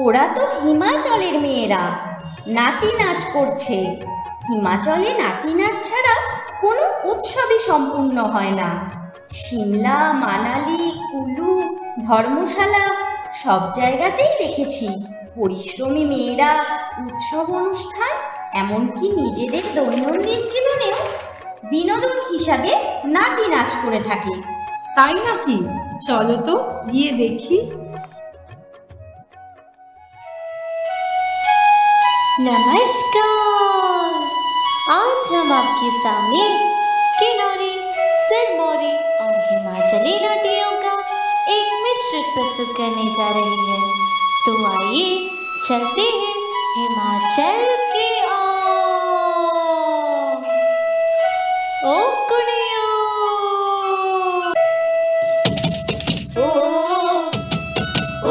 ওরা তো হিমাচলের মেয়েরা, নাতি নাচ করছে। হিমাচলে নাতি নাচ ছাড়া কোনো উৎসবই সম্পূর্ণ হয় না। সিমলা, মানালি, কুলু, ধর্মশালা সব জায়গাতেই দেখেছি পরিশ্রমী মেয়েরা উৎসব অনুষ্ঠান, এমনকি নিজেদের দৈনন্দিন জীবনেও বিনোদন হিসাবে নাতি নাচ করে থাকে। তাই নাকি? চলো তো গিয়ে দেখি। नमस्कार। आज हम आपके सामने किन्नौरी, सिरमौरी और हिमाचली नाटियों का एक मिश्रित प्रस्तुत करने जा रहे हैं। तो आइए चलते हैं हिमाचल की ओर। ओ कुड़ियों, ओ ओ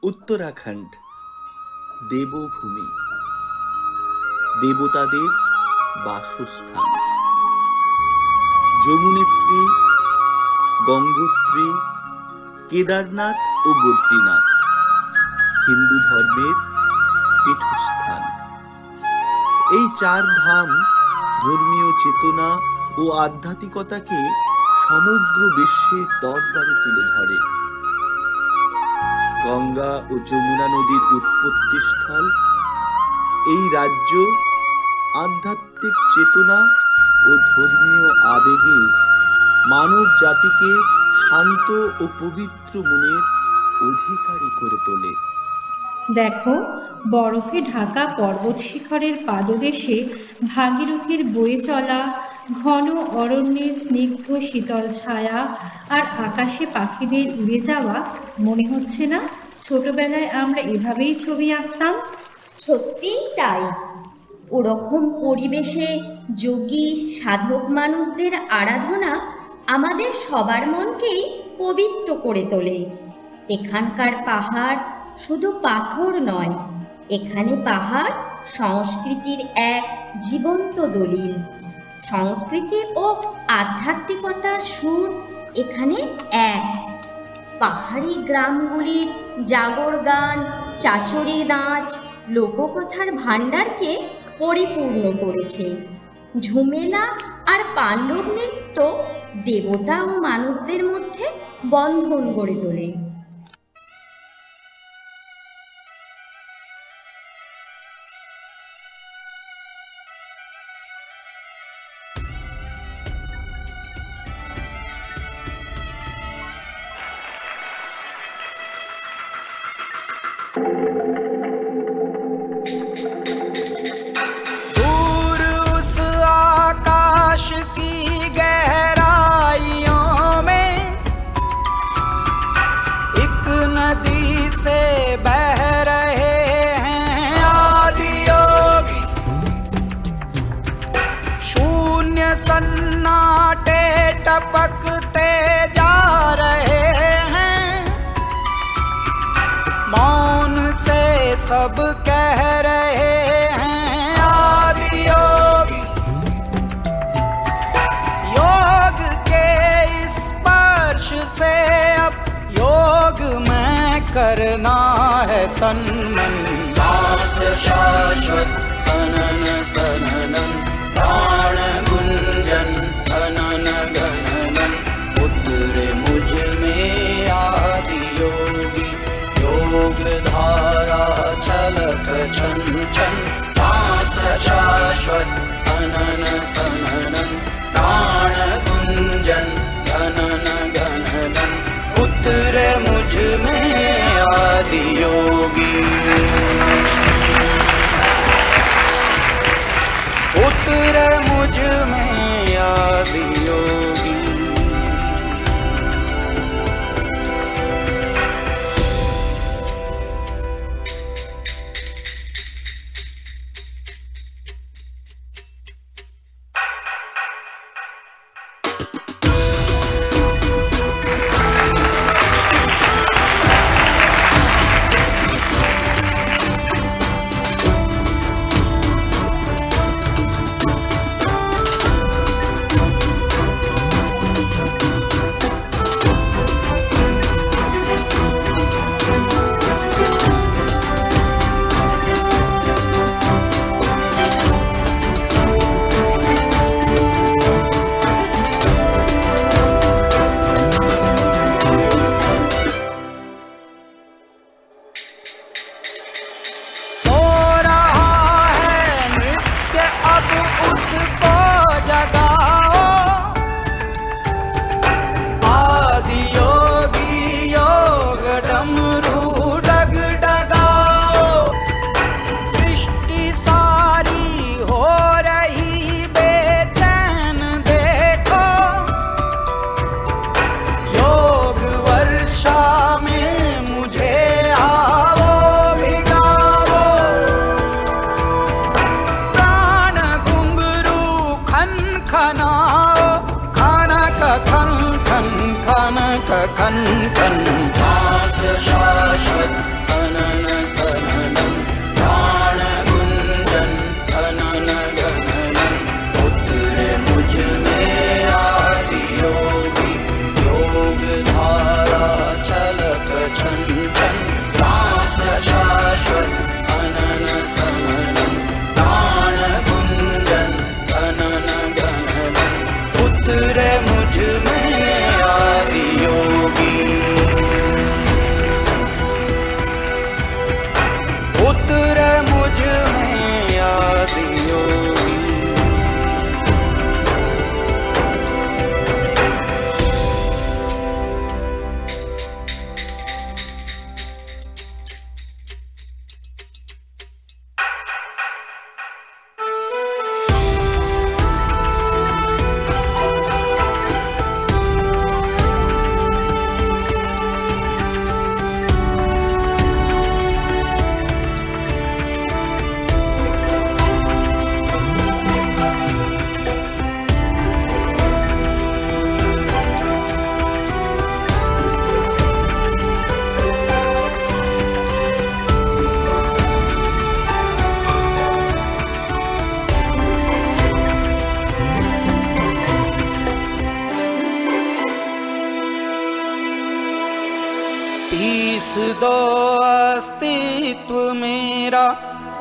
উত্তরাখণ্ড দেবভূমি, দেবতাদের বাসস্থান। যমুনেত্রী, গঙ্গোত্রী, কেদারনাথ ও বদ্রীনাথ হিন্দু ধর্মের পীঠস্থান। এই চার ধাম ধর্মীয় চেতনা ও আধ্যাত্মিকতাকে সমগ্র বিশ্বের দরবারে তুলে ধরে। গঙ্গা ও যমুনা নদীর উৎপত্তি স্থল এই রাজ্য আধ্যাত্মিক চেতনা ও ধর্মীয় আবেগে মানব জাতিকে শান্ত ও পবিত্র মনের অধিকারী করে তোলে। দেখো, বরফে ঢাকা পর্বত শিখরের পাদদেশে ভাগীরথীর বয়ে চলা ঘন অরণ্যের স্নিগ্ধ শীতল ছায়া আর আকাশে পাখিদের উড়ে যাওয়া মনে হচ্ছে না ছোটবেলায় আমরা এভাবেই ছবি আঁকতাম? সত্যিই তাই। ওরকম পরিবেশে যোগী সাধক মানুষদের আরাধনা আমাদের সবার মনকেই পবিত্র করে তোলে। এখানকার পাহাড় শুধু পাথর নয়, এখানে পাহাড় সংস্কৃতির এক জীবন্ত দলিল। সংস্কৃতি ও আধ্যাত্মিকতার সুর এখানে এক। পাহাড়ি গ্রামগুলির জাগর গান, চাচড়ি নাচ লোককথার ভাণ্ডারকে পরিপূর্ণ করেছে। ঝুমেলা আর পাণ্ডব নৃত্য দেবতা ও মানুষদের মধ্যে বন্ধন গড়ে তোলে। दूर उस आकाश की गहराइयों में एक नदी से बह रहे हैं आदि योगी। शून्य सन्नाटे टपकते जा रहे हैं, मौन से सब कह रहे हैं आदि योगी। योग के स्पर्श से अब योग में करना है तन मन। सांस शाश्वत सनन सननम, प्राण गुंजन धनन गणनम। उतरे मुझ में आदि योगी, योग धारा चलत छन छन। सांस शाश्वत सनन सननम, प्राण गुंजन धनन गणनम। उतरे मुझ में आदि योगी, उतरे मुझ में आदि योगी। सो रहा है नृत्य अब उसको जगाओ, आदि योगी योग डमरू डग डगाओ। सृष्टि सारी हो रही बेचैन देखो, योग वर्षा में मुझे आओ भिगाओ। प्राण घुंघरू खन खनाओ, खनक खन खन खनक खन खन। सांस शाश्वत सनन सननम, प्राण गुंजन धनन गणनम। उतरे मुझ में आदि योगी, योग धारा चलत छन छन। सांस शाश्वत सनन सननम, प्राण गुंजन धनन गणनम। उतरे मुझ में आदि योगी।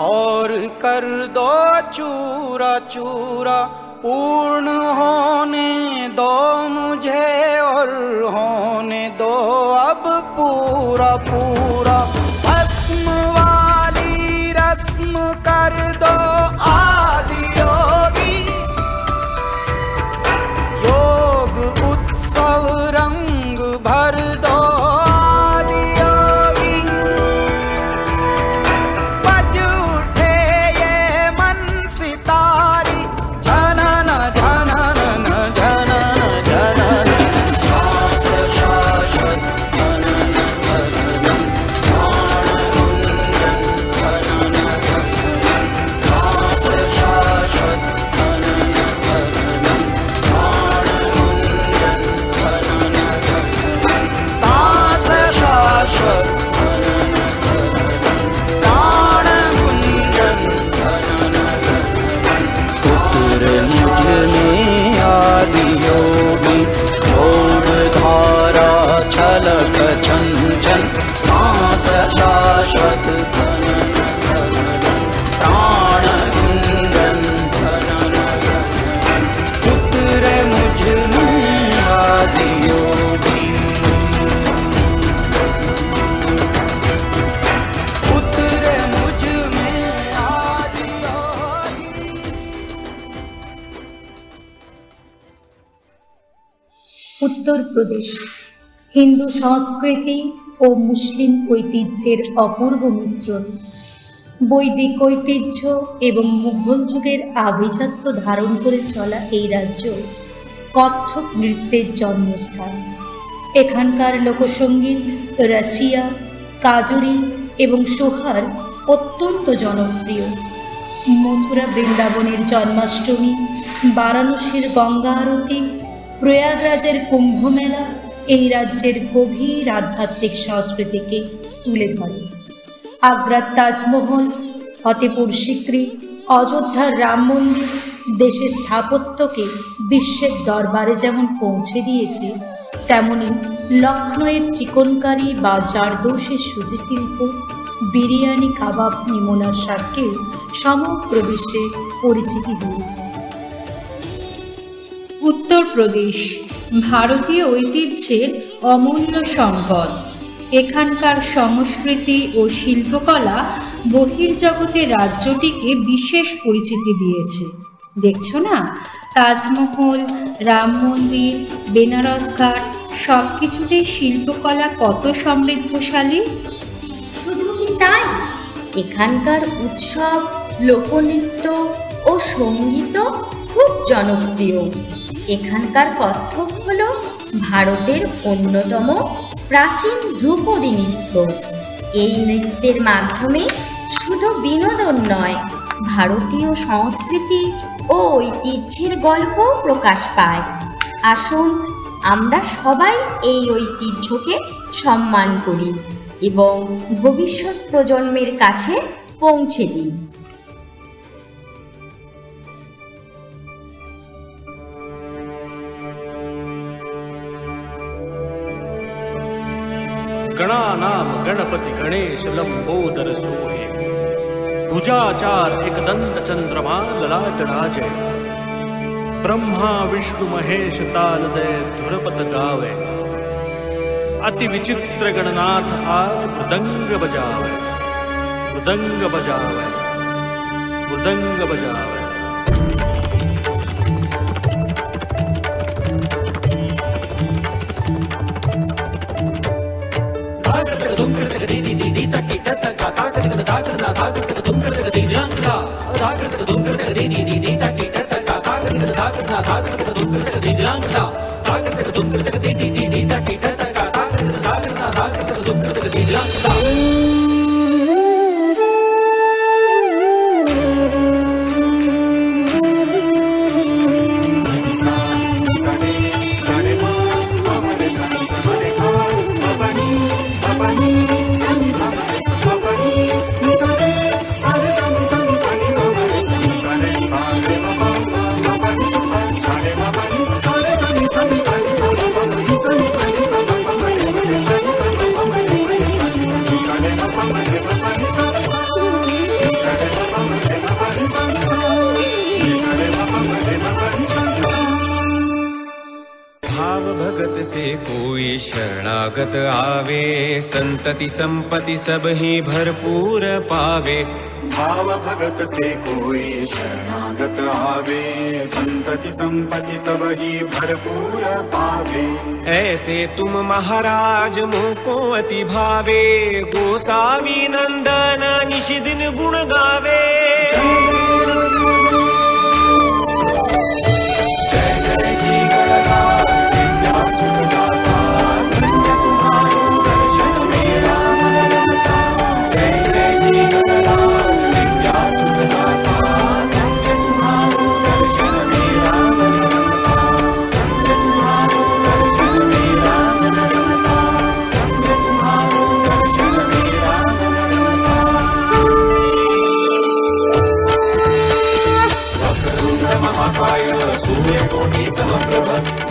और कर दो चूरा चूरा, पूर्ण होने दो मुझे और होने दो अब पूरा पूरा। भस्म वाली रस्म कर दो आदि योगी, योग उत्सव रंग भर दो आदि योगी। बज उठे ये मन सितारी, जनन जनन जनन जनन, सांस शाश्वत जनन सदनम, प्राण गुंजन जनन जनन, सांस शाश्वत जनन सदनम, प्राण गुंजन जनन जनन, सांस शाश्वत जनन सदनम, प्राण गुंजन जनन जनन। पुत्र मुझ में आदि योगी, योग धारा छलक छन छन, सांस शाश्वत जनन सदनम, प्राण गुंजन जनन जनन। पुत्र मुझ में आदि योगी, पुत्र मुझ में आदि योगी। উত্তরপ্রদেশ হিন্দু সংস্কৃতি ও মুসলিম ঐতিহ্যের অপূর্ব মিশ্রণ। বৈদিক ঐতিহ্য এবং মুঘল যুগের আভিজাত্য ধারণ করে চলা এই রাজ্য কত্থক নৃত্যের জন্মস্থান। এখানকার লোকসঙ্গীত, রাশিয়া, কাজরি এবং সোহার অত্যন্ত জনপ্রিয়। মথুরা বৃন্দাবনের জন্মাষ্টমী, বারাণসীর গঙ্গা আরতি, প্রয়াগরাজের কুম্ভ মেলা এই রাজ্যের গভীর আধ্যাত্মিক সংস্কৃতিকে তুলে ধরে। আগ্রার তাজমহল, ফতেপুর সিক্রি, অযোধ্যার রাম মন্দির দেশের স্থাপত্যকে বিশ্বের দরবারে যেমন পৌঁছে দিয়েছে, তেমনি লখনৌয়ের চিকনকারি বা জারদৌসের সুজি শিল্প, বিরিয়ানি, কাবাব, নিমোনার স্বাদকেও সমগ্র বিশ্বে পরিচিতি দিয়েছে। উত্তরপ্রদেশ ভারতীয় ঐতিহ্যের অমূল্য সম্পদ। এখানকার সংস্কৃতি ও শিল্পকলা বহির্জগতে রাজ্যটিকে বিশেষ পরিচিতি দিয়েছে। দেখছো না, তাজমহল, রাম মন্দির, বেনারস ঘাট সব কিছুতেই শিল্পকলা কত সমৃদ্ধশালী। শুধু কি তাই, এখানকার উৎসব, লোকনৃত্য ও সঙ্গীত খুব জনপ্রিয়। এখানকার কত্থক হল ভারতের অন্যতম প্রাচীন ধ্রুপদী নৃত্য। এই নৃত্যের মাধ্যমে শুধু বিনোদন নয়, ভারতীয় সংস্কৃতি ও ঐতিহ্যের গল্পও প্রকাশ পায়। আসুন আমরা সবাই এই ঐতিহ্যকে সম্মান করি এবং ভবিষ্যৎ প্রজন্মের কাছে পৌঁছে দিই। गणानाम गणपति गणेश लंबोदर सोहे, भुजाचार एकदंत चंद्रमा ललाट राजे, ब्रह्मा विष्णु महेश तालदय धुरपत गावे, अति विचित्र गणनाथ आज मृदंग बजावे, मृदंग बजावे, मृदंग बजावे। से कोई शरणागत आवे, संतति संपत्ति सब ही भरपूर पावे। भाव भगत से कोई शरणागत आवे, संतति संपत्ति सब ही भरपूर पावे। ऐसे तुम महाराज मोको अति भावे, गोसावी नंदन निश दिन गुण गावे।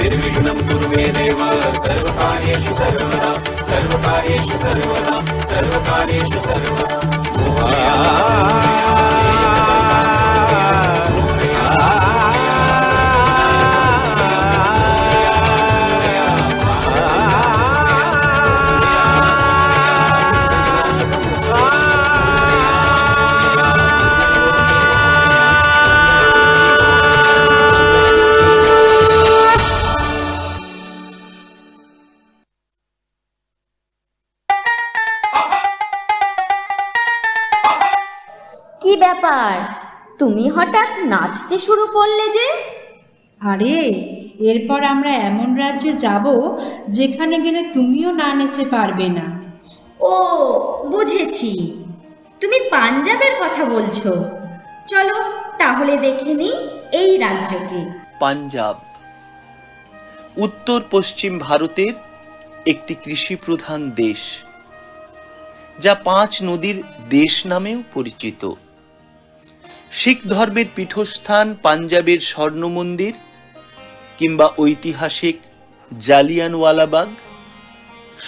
निर्विघ्नं कुरु मे देव, सर्वकार्येषु सर्वदा, सर्वकार्येषु सर्वदा, सर्वकार्येषु सर्वदा। কি ব্যাপার, তুমি হঠাৎ নাচতে শুরু করলে যে? আরে, এরপর আমরা এমন রাজ্যে যাব যেখানে গেলে তুমিও না নেচে পারবে না। ও বুঝেছি, তুমি পাঞ্জাবের কথা বলছো। চলো তাহলে দেখে নিই এই রাজ্যকে। পাঞ্জাব উত্তর পশ্চিম ভারতের একটি কৃষি প্রধান দেশ, যা 5 নদীর দেশ নামেও পরিচিত। শিখ ধর্মের পীঠস্থান পাঞ্জাবের স্বর্ণ মন্দির কিংবা ঐতিহাসিক জালিয়ানওয়ালাবাগ,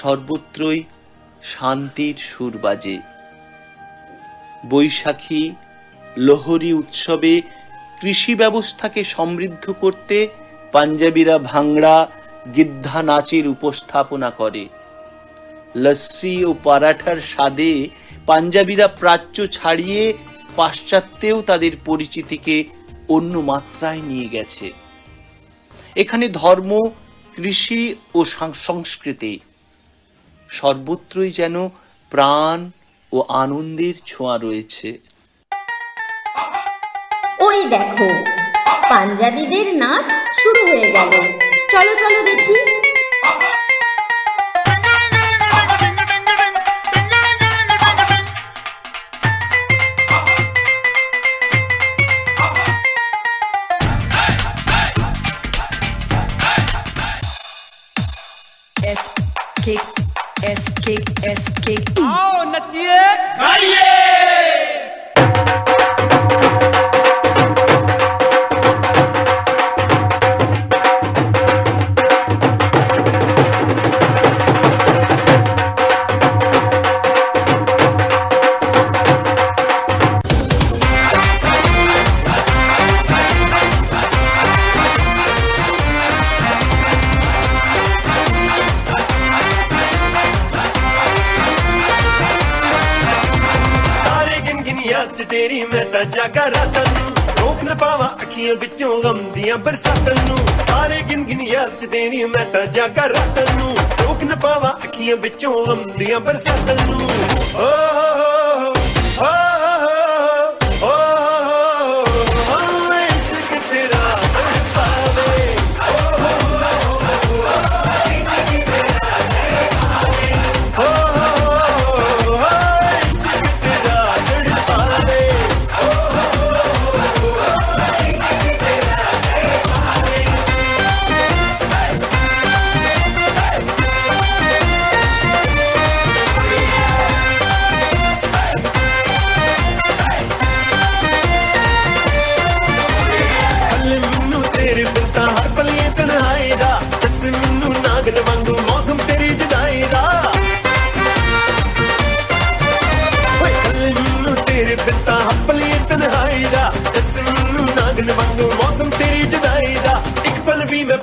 সর্বত্রই শান্তির সুর বাজে। বৈশাখী, লোহরি উৎসবে কৃষি ব্যবস্থাকে সমৃদ্ধ করতে পাঞ্জাবিরা ভাংড়া, গিদ্ধা নাচের উপস্থাপনা করে। লস্যি ও পরাঠার স্বাদে পাঞ্জাবিরা প্রাচ্য ছাড়িয়ে পাশ্চাত্যেও তাদের পরিচিতিকে অন্য মাত্রায় নিয়ে গেছে। এখানে ধর্ম, কৃষি ও সংস্কৃতি সর্বত্রই যেন প্রাণ ও আনন্দের ছোঁয়া রয়েছে। ওই দেখো, পাঞ্জাবিদের নাচ শুরু হয়ে গেল। চলো চলো দেখি। आओ नचिए गाइए। तेरी मैं ता जागा रातां नूं, रोक न पावा अखियां विचों गम दियां बरसातां नूं। तारे गिन गिन याद च तेरी मैं ता जागा रातां नूं, रोक न पावा अखियां विचों गम दियां बरसातां नूं। ओ हो हो हो हो इश्क तेरा तड़पावे। ओ हो इश्क तेरा तड़पावे।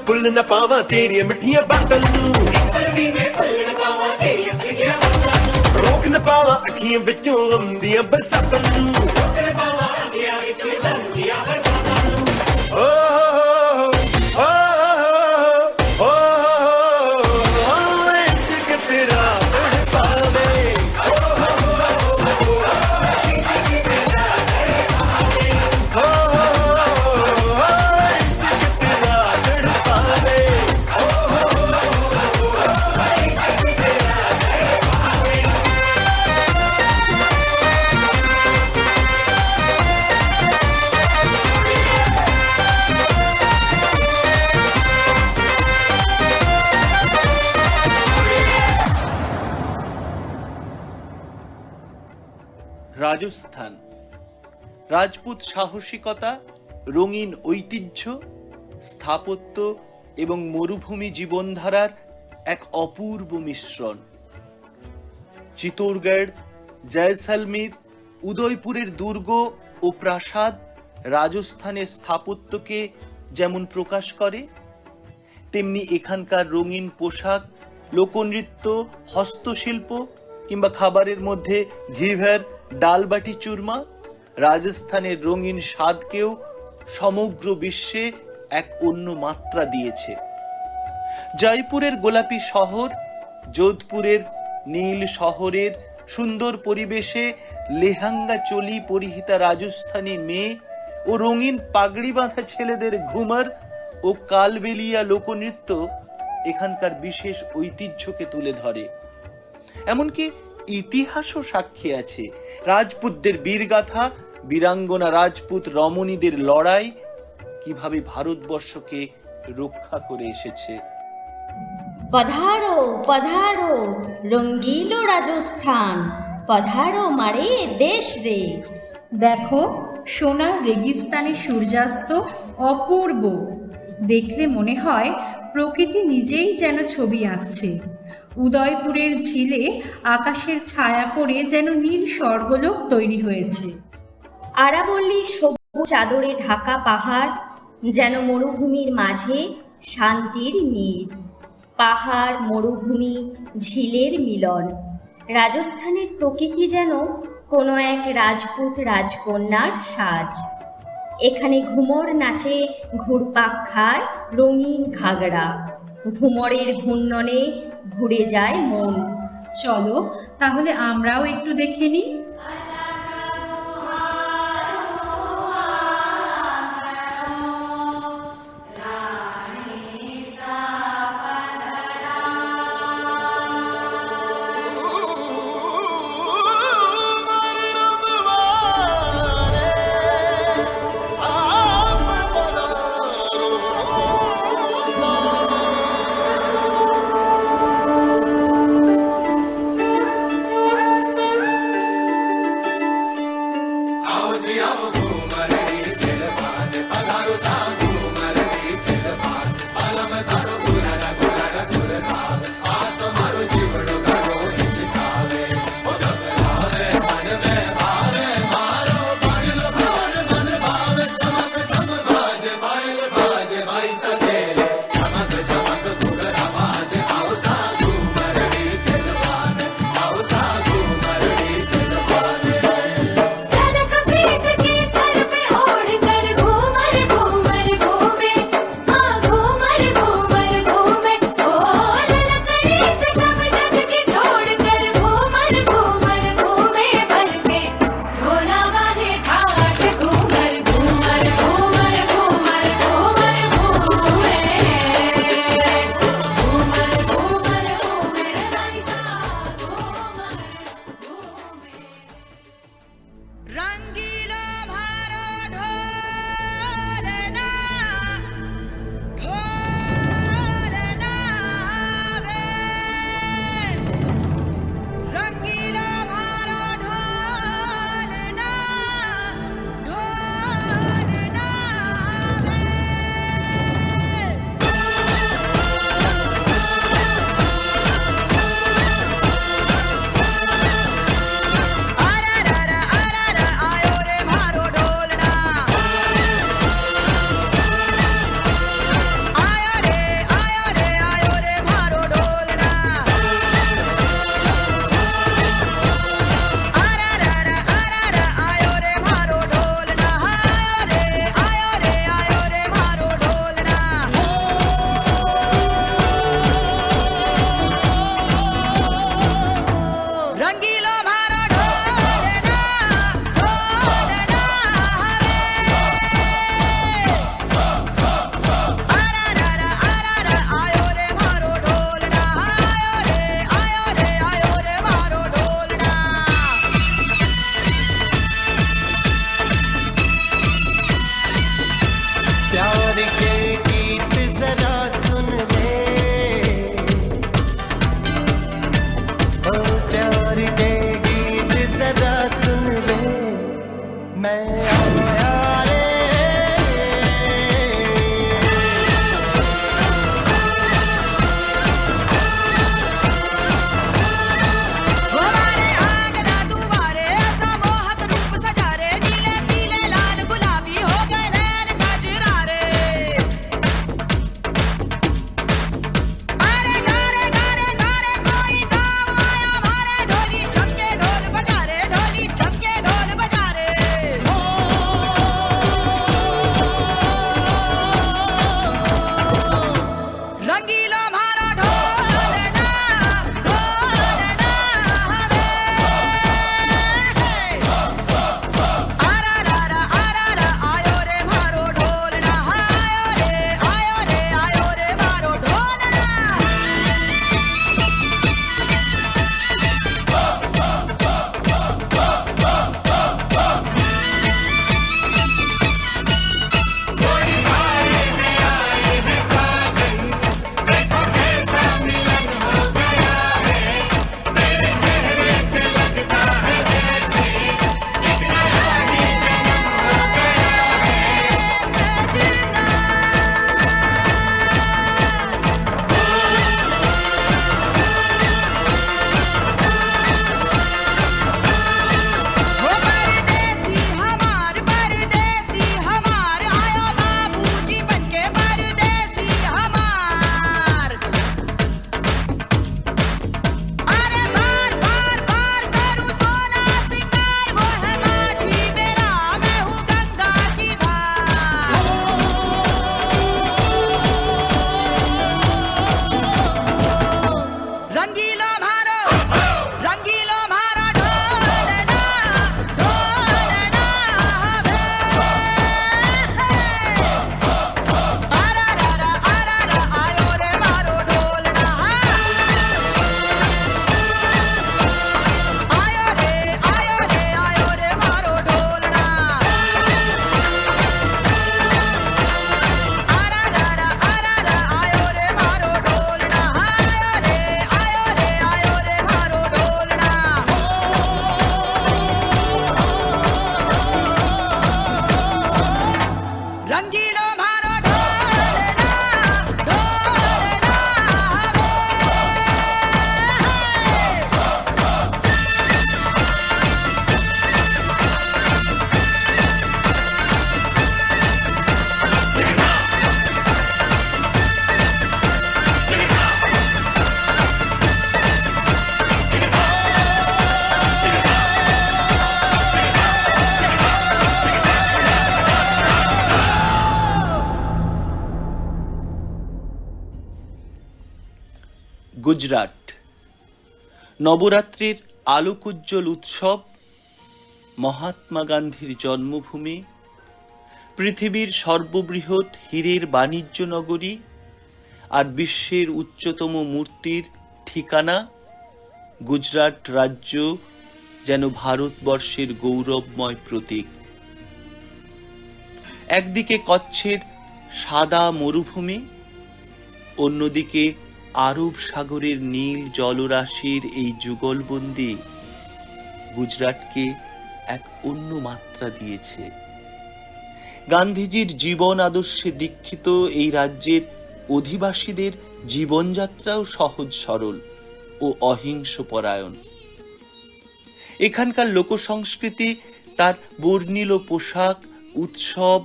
भुल न पावा तेरिया मिठिया बातन रोक न पावा अखियां विचों गमदियां बरसातन इश्क तेरा तड़पावे इश्क तेरा तड़पावे রাজস্থান রাজপুত সাহসিকতা, রঙিন ঐতিহ্য, স্থাপত্য এবং মরুভূমি জীবনধারার এক অপূর্ব মিশ্রণ। চিত্তোরগড়, জয়সলমীর, উদয়পুরের দুর্গ ও প্রাসাদ রাজস্থানের স্থাপত্যকে যেমন প্রকাশ করে, তেমনি এখানকার রঙিন পোশাক, লোকনৃত্য, হস্তশিল্প কিংবা খাবারের মধ্যে ঘিভার, ডাল বাটি চুরমা রাজস্থানের রঙিন স্বাদকেও সমগ্র বিশ্বে এক অন্য মাত্রা দিয়েছে। জয়পুরের গোলাপি শহর, যোধপুরের নীল শহরের সুন্দর পরিবেশে লেহেঙ্গা চোলি পরিহিতা রাজস্থানী মেয়ে ও রঙিন পাগড়ি বাঁধা ছেলেদের ঘুমার ও কালবেলিয়া লোকনৃত্য এখানকার বিশেষ ঐতিহ্যকে তুলে ধরে। এমনকি ইতিহাসও সাক্ষী আছে রাজপুতদের বীরগাথা, বীরাঙ্গনা রাজপুত রমণীদের লড়াই কিভাবে ভারতবর্ষকে রক্ষা করে এসেছে। पधारो पधारो रंगीलो राजस्थान पधारो मारे देश रे। দেখো সোনার রেগিস্তানে সূর্যাস্ত অপূর্ব, দেখলে মনে হয় প্রকৃতি নিজেই যেন ছবি আঁকছে। উদয়পুরের ঝিলে আকাশের ছায়া পড়ে যেন নীল স্বর্গলোক তৈরি হয়েছে। আরাবল্লী সবুজ চাদরে ঢাকা পাহাড় যেন মরুভূমির মাঝে শান্তির নীড়। পাহাড়, মরুভূমি, ঝিলের মিলন। রাজস্থানের প্রকৃতি যেন কোনো এক রাজপুত রাজকন্যার সাজ। এখানে ঘুমর নাচে, ঘুরপাক খায় রঙিন ঘাগড়া। ঘুমরের ঘূর্ণনে ঘুরে যায় মন। চলো তাহলে আমরাও একটু দেখে নিই। গুজরাট। নবরাত্রির আলোকোজ্জ্বল উৎসব, মহাত্মা গান্ধীর জন্মভূমি, পৃথিবীর সর্ববৃহৎ হীরের বাণিজ্য নগরী আর বিশ্বের উচ্চতম মূর্তির ঠিকানা গুজরাট রাজ্য যেন ভারতবর্ষের গৌরবময় প্রতীক। একদিকে কচ্ছের সাদা মরুভূমি, অন্যদিকে আরব সাগরের নীল জলরাশির এই যুগলবন্দি গুজরাটকে এক অন্য মাত্রা দিয়েছে। গান্ধীজির জীবন আদর্শে দীক্ষিত এই রাজ্যের অধিবাসীদের জীবনযাত্রাও সহজ সরল ও অহিংস পরায়ণ। এখানকার লোকসংস্কৃতি তার বর্ণিল পোশাক, উৎসব,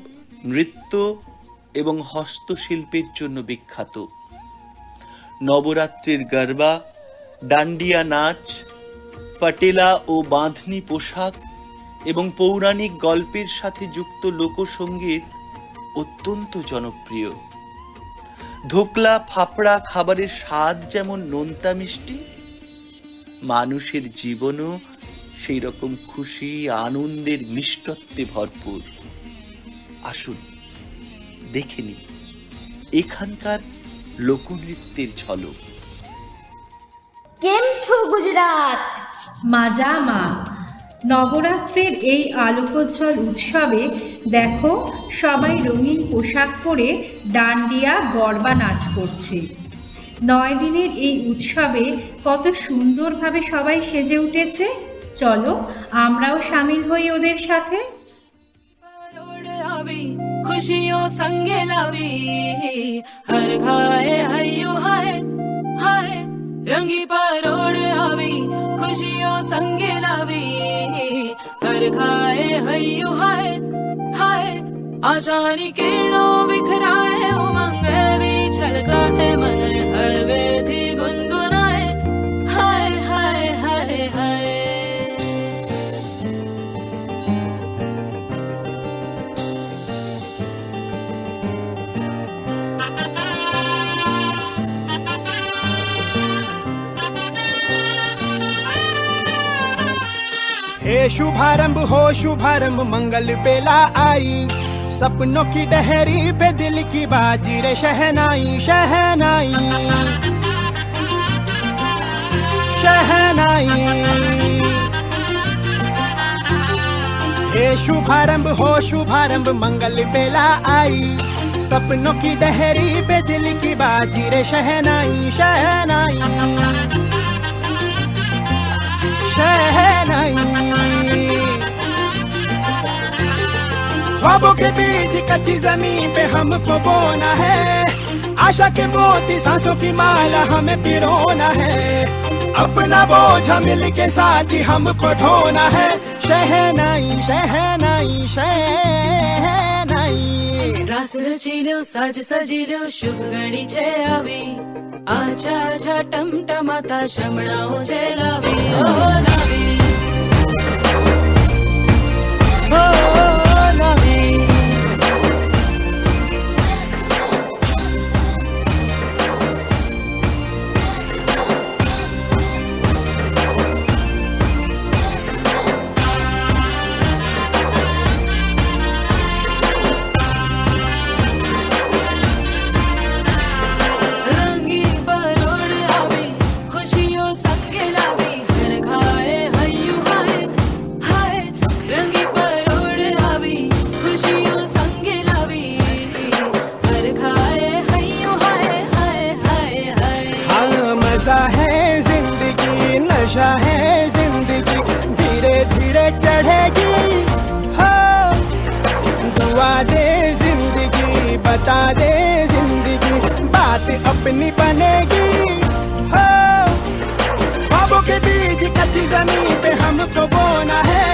নৃত্য এবং হস্তশিল্পের জন্য বিখ্যাত। নবরাত্রির গরবা, ডান্ডিয়া নাচ, পাটেলা ও বাঁধনি পোশাক এবং পৌরাণিক গল্পের সাথে যুক্ত লোকসঙ্গীত অত্যন্ত জনপ্রিয়। ধোকলা ফাফড়া খাবারের স্বাদ যেমন নোনতা মিষ্টি, মানুষের জীবনও সেই রকম খুশি আনন্দের মিষ্টত্বে ভরপুর। আসুন দেখে নিই এখানকার লোকনৃত্যের ঝলক। কেম છો গুজরাট? মাজামা। নবরাত্রির এই আলোকোজ্জ্বল উৎসবে দেখো সবাই রঙিন পোশাক পরে ডান্ডিয়া গরবা নাচ করছে। 9 দিনের এই উৎসবে কত সুন্দরভাবে সবাই সেজে উঠেছে। চলো আমরাও সামিল হই ওদের সাথে। खुशियों संगे लावी हर खाए हयू हाय हाय रंगी परोड़ आवी खुशियों संगे लावी हर खाए हयू हाय हाय आशानी किरणों बिखराए उमंग भी छलकाए मन हड़वे थी गुनगुनाए हाय हाय हाय हाय। हे शुभारंभ हो शुभारंभ मंगल बेला आई, सपनों की डहरी पे दिल की बाजी रे शहनाई शहनाई शहनाई। हे शुभारंभ हो शुभारंभ मंगल बेला आई, सपनों की डहरी पे दिल की बाजी रे शहनाई शहनाई शहनाई। ख्वाबों के बीच कच्ची जमीन पे हमको बोना है, आशा के मोती सांसों की माला हमें पिरोना है, अपना बोझ मिल के साथ ही हमको ढोना है। शहनाई शहनाई शहनाई। रास रचिलो साज सजिलो शुभ घड़ी छे आवी, आजा आजा टमटमाता शमणाओ जे लावी ओ लावी ओ लावी। नशा है जिंदगी धीरे धीरे चढ़ेगी हो, दुआ दे जिंदगी बता दे जिंदगी बात अपनी बनेगी हो। ख्वाबों के बीच कच्ची जमीन पे हमको बोना है,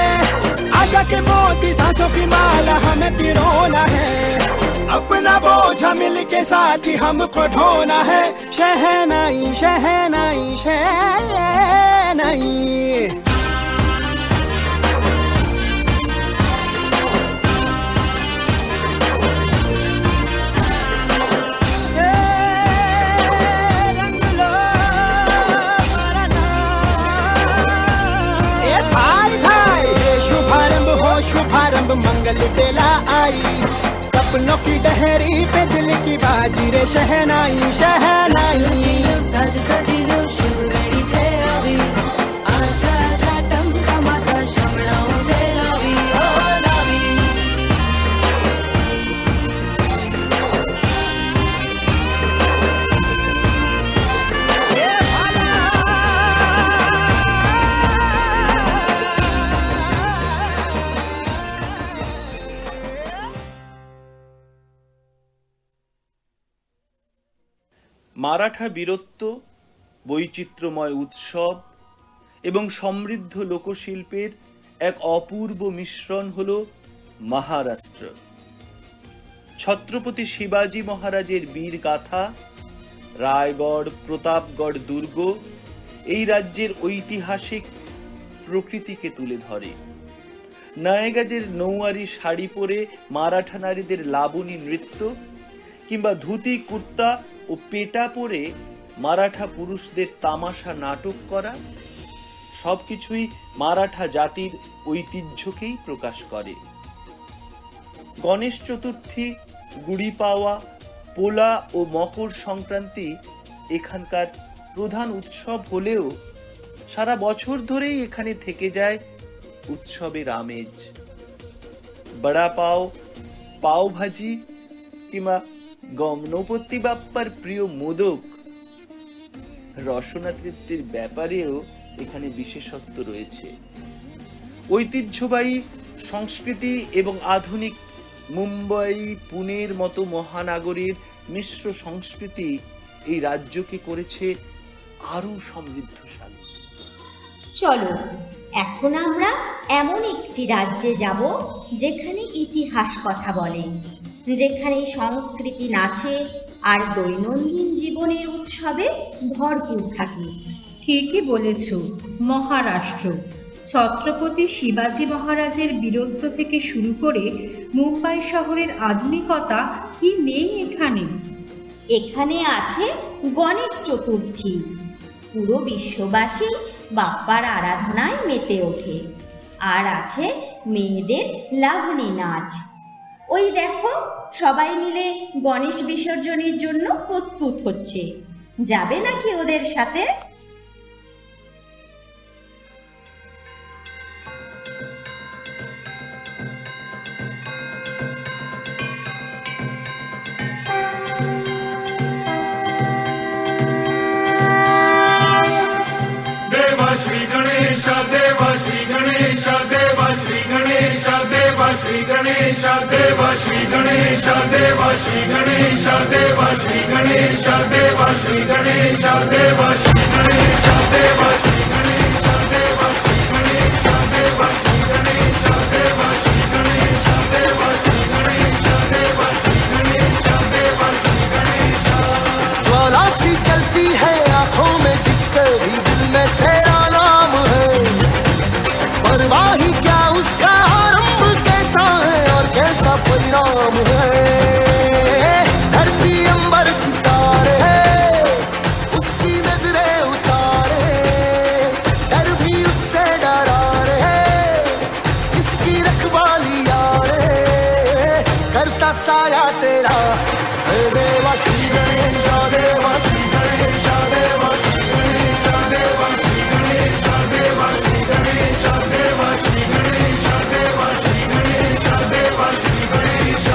आशा के मोती सांसों की माला हमें पिरोना है, अपना बोझ मिल के साथ ही हमको ढोना है। शहनाई शहनाई शहनाई। रंग लो पागल बेला आई, सपनों की डहरी पे दिल की बाजी रे शहनाई शहनाई। सजिलो साज सजिलो शुभ घड़ी छे આવી, આછા આછા ટમટમાતા શમણાઓ છે લાવી ઓ લાવી। মারাঠা বীরত্ব, বৈচিত্র্যময় উৎসব এবং সমৃদ্ধ লোকশিল্পের এক অপূর্ব মিশ্রণ হল মহারাষ্ট্র। ছত্রপতি শিবাজী মহারাজের বীর গাথা, রায়গড় প্রতাপগড় দুর্গ এই রাজ্যের ঐতিহাসিক প্রকৃতিকে তুলে ধরে। নয়গাজের নৌয়ারি শাড়ি পরে মারাঠা নারীদের লাবণী নৃত্য, কিংবা ধুতি কুর্তা ও পেটা পরে মারাঠা পুরুষদের তামাশা নাটক করা, সবকিছুই মারাঠা জাতির ঐতিহ্যকেই প্রকাশ করে। গণেশ চতুর্থী, গুড়ি পাওয়া, পোলা ও মকর সংক্রান্তি এখানকার প্রধান উৎসব হলেও সারা বছর ধরেই এখানে থেকে যায় উৎসবের আমেজ। বড়া পাও, পাও ভাজি কিংবা গণপতি বাপ্পার প্রিয় মোদক, রসনা তৃপ্তির ব্যাপারেও এখানে বিশেষত্ব রয়েছে। ঐতিহ্যবাহী সংস্কৃতি এবং আধুনিক মুম্বাই, পুনের মতো মহানগরীর মিশ্র সংস্কৃতি এই রাজ্যকে করেছে আরো সমৃদ্ধশালী। চলো এখন আমরা এমন একটি রাজ্যে যাব যেখানে ইতিহাস কথা বলে, যেখানে সংস্কৃতি নাচে আর দৈনন্দিন জীবনের উৎসবে ভরপুর থাকে। ঠিকই বলেছ, মহারাষ্ট্র। ছত্রপতি শিবাজী মহারাজের বীরত্ব থেকে শুরু করে মুম্বাই শহরের আধুনিকতা কি নেই এখানে। এখানে আছে গণেশ চতুর্থী, পুরো বিশ্ববাসী বাপ্পার আরাধনায় মেতে ওঠে। আর আছে মেয়েদের লাবণী নাচ। ওই দেখো সবাই মিলে গণেশ বিসর্জনের জন্য প্রস্তুত হচ্ছে, যাবে নাকি ওদের সাথে? देवा श्री गणेश देवा श्री गणेश देवा श्री गणेश देवा श्री गणेश देवा श्री गणेश देवा श्री गणेश देवा श्री गणेश देवा श्री गणेश देवा श्री गणेश देवा श्री गणेश देवा श्री गणेश देवा श्री गणेश देवा श्री गणेश देवा श्री गणेश देवा श्री गणेश देवा श्री गणेश। ज्वाला सी चलती है आंखों में जिसके भी दिल में तेरा नाम है, परवाह ही क्या उसका आरंभ कैसा है और कैसा परिणाम है। धरती अंबर सितारे उसकी नजरें उतारे, डर भी उससे डरा रे जिसकी रखवाली यारे, करता साया तेरा हे देवा श्री गणेश देवा श्री गणेश देवा श्री गणेश देवा श्री गणेश देवा श्री गणेश देवा श्री गणेश देवा श्री गणेश देवा श्री गणेश।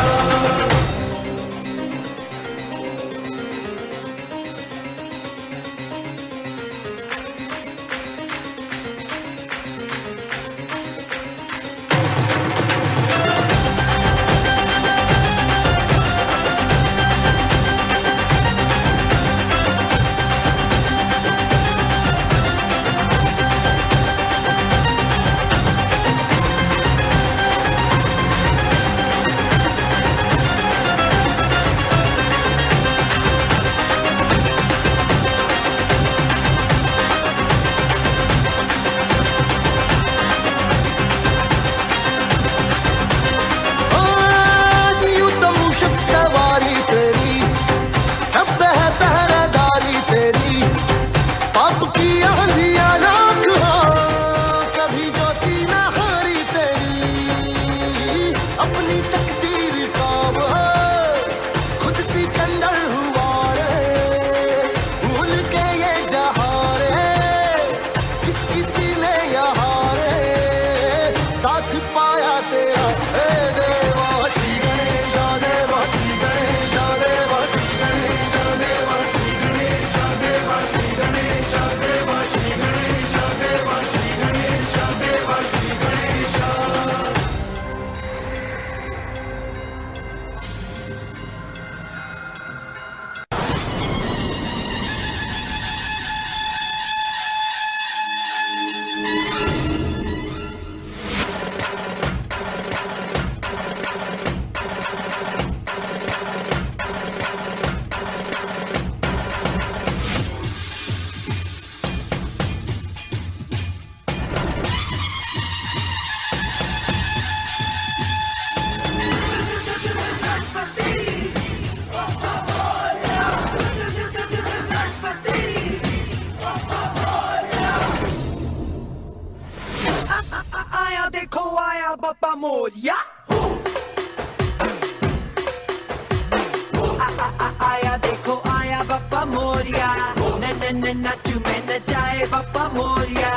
न नाचू मैं न जाए बापा मोरिया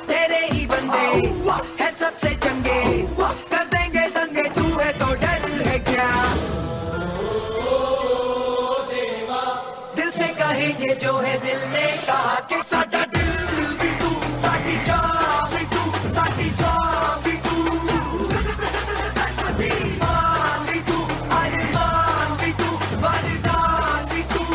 तेरे ही बंदे है सबसे चंगे कर देंगे दंगे तू है तो डर है क्या दिल से कहेंगे जो है दिल ने कहा कि साडा दिल भी तू साडी जान भी तू साडी शान भी तू दीवान भी तू अरमान भी तू वरदान भी तू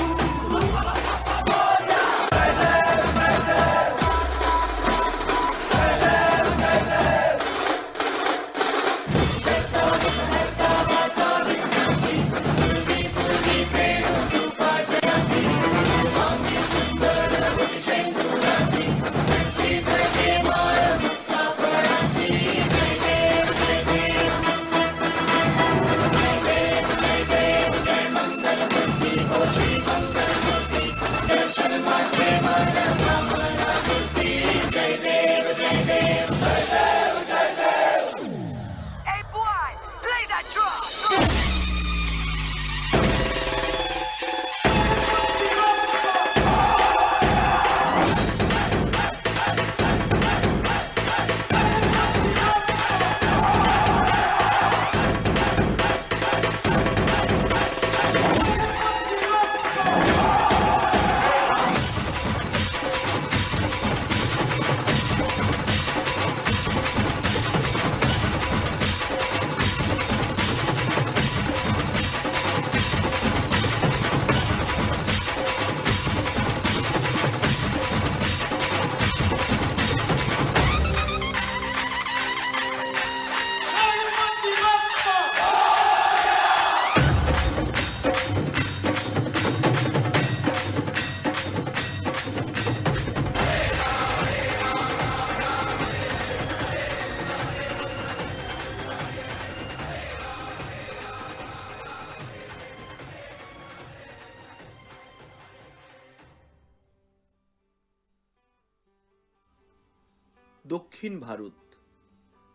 দক্ষিণ ভারত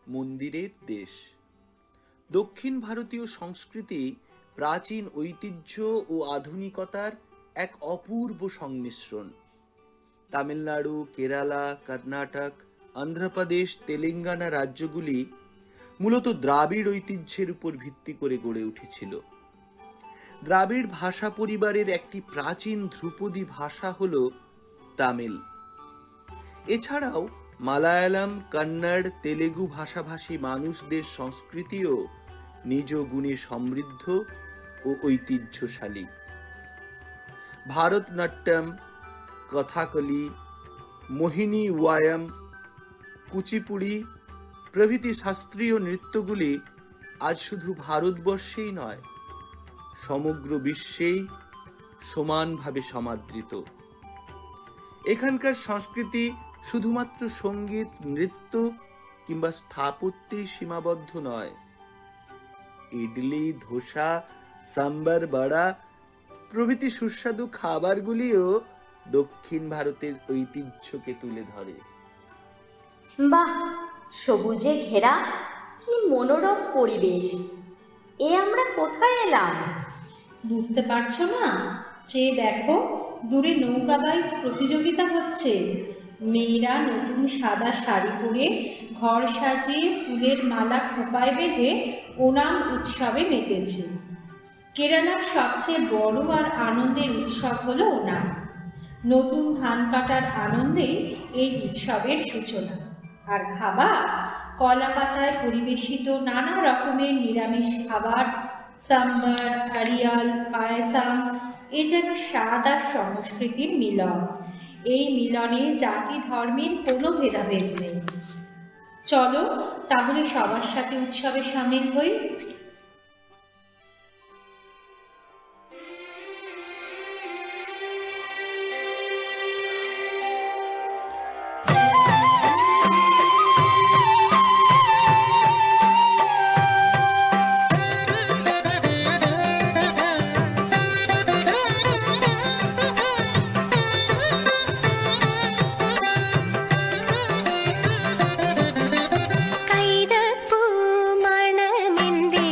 মন্দিরের দেশ। দক্ষিণ ভারতীয় সংস্কৃতি প্রাচীন ঐতিহ্য ও আধুনিকতার এক অপূর্ব সংমিশ্রণ। তামিলনাড়ু, কেরালা, কর্ণাটক, অন্ধ্রপ্রদেশ, তেলেঙ্গানা রাজ্যগুলি মূলত দ্রাবিড় ঐতিহ্যের উপর ভিত্তি করে গড়ে উঠেছিল। দ্রাবিড় ভাষা পরিবারের একটি প্রাচীন ধ্রুপদী ভাষা হল তামিল। এছাড়াও মালায়ালাম, কন্নড়, তেলেগু ভাষাভাষী মানুষদের সংস্কৃতিও নিজ গুণে সমৃদ্ধ ও ঐতিহ্যশালী। ভারতনাট্যম, কথাকলি, মোহিনী ওয়ায়াম, কুচিপুড়ি প্রভৃতি শাস্ত্রীয় নৃত্যগুলি আজ শুধু ভারতবর্ষেই নয়, সমগ্র বিশ্বেই সমানভাবে সমাদৃত। এখানকার সংস্কৃতি শুধুমাত্র সঙ্গীত, নৃত্য কিংবা স্থাপত্যে সীমাবদ্ধ নয়। ইডলি, ধোসা, সাম্বার বড়া প্রভৃতি সুস্বাদু খাবারগুলিও দক্ষিণ ভারতের ঐতিহ্যকে তুলে ধরে। বাহ, সবুজে ঘেরা কি মনোরম পরিবেশ! এ আমরা কোথায় এলাম? বুঝতে পারছো না? চেয়ে দেখো, দূরে নৌকা বাইচ প্রতিযোগিতা হচ্ছে। মেয়েরা নতুন সাদা শাড়ি পরে ঘর সাজিয়ে ফুলের মালা খোঁপায় বেঁধে ওনাম উৎসবে মেতেছে। কেরালার সবচেয়ে বড় আর আনন্দের উৎসব হলো ওনাম। নতুন ধান কাটার আনন্দেই এই উৎসবের সূচনা। আর খাবার, কলা পাতায় পরিবেশিত নানা রকমের নিরামিষ খাবার, সাম্বার, আরিয়াল, পায়সাম, এ যেন স্বাদ আর সংস্কৃতির মিলন। এই মিলনে জাতি ধর্মের কোনো ভেদাভেদ নেই। চলো তাহলে সবার সাথে উৎসবে সামিল হই। കൈതപ്പൂ മണമെന്തേ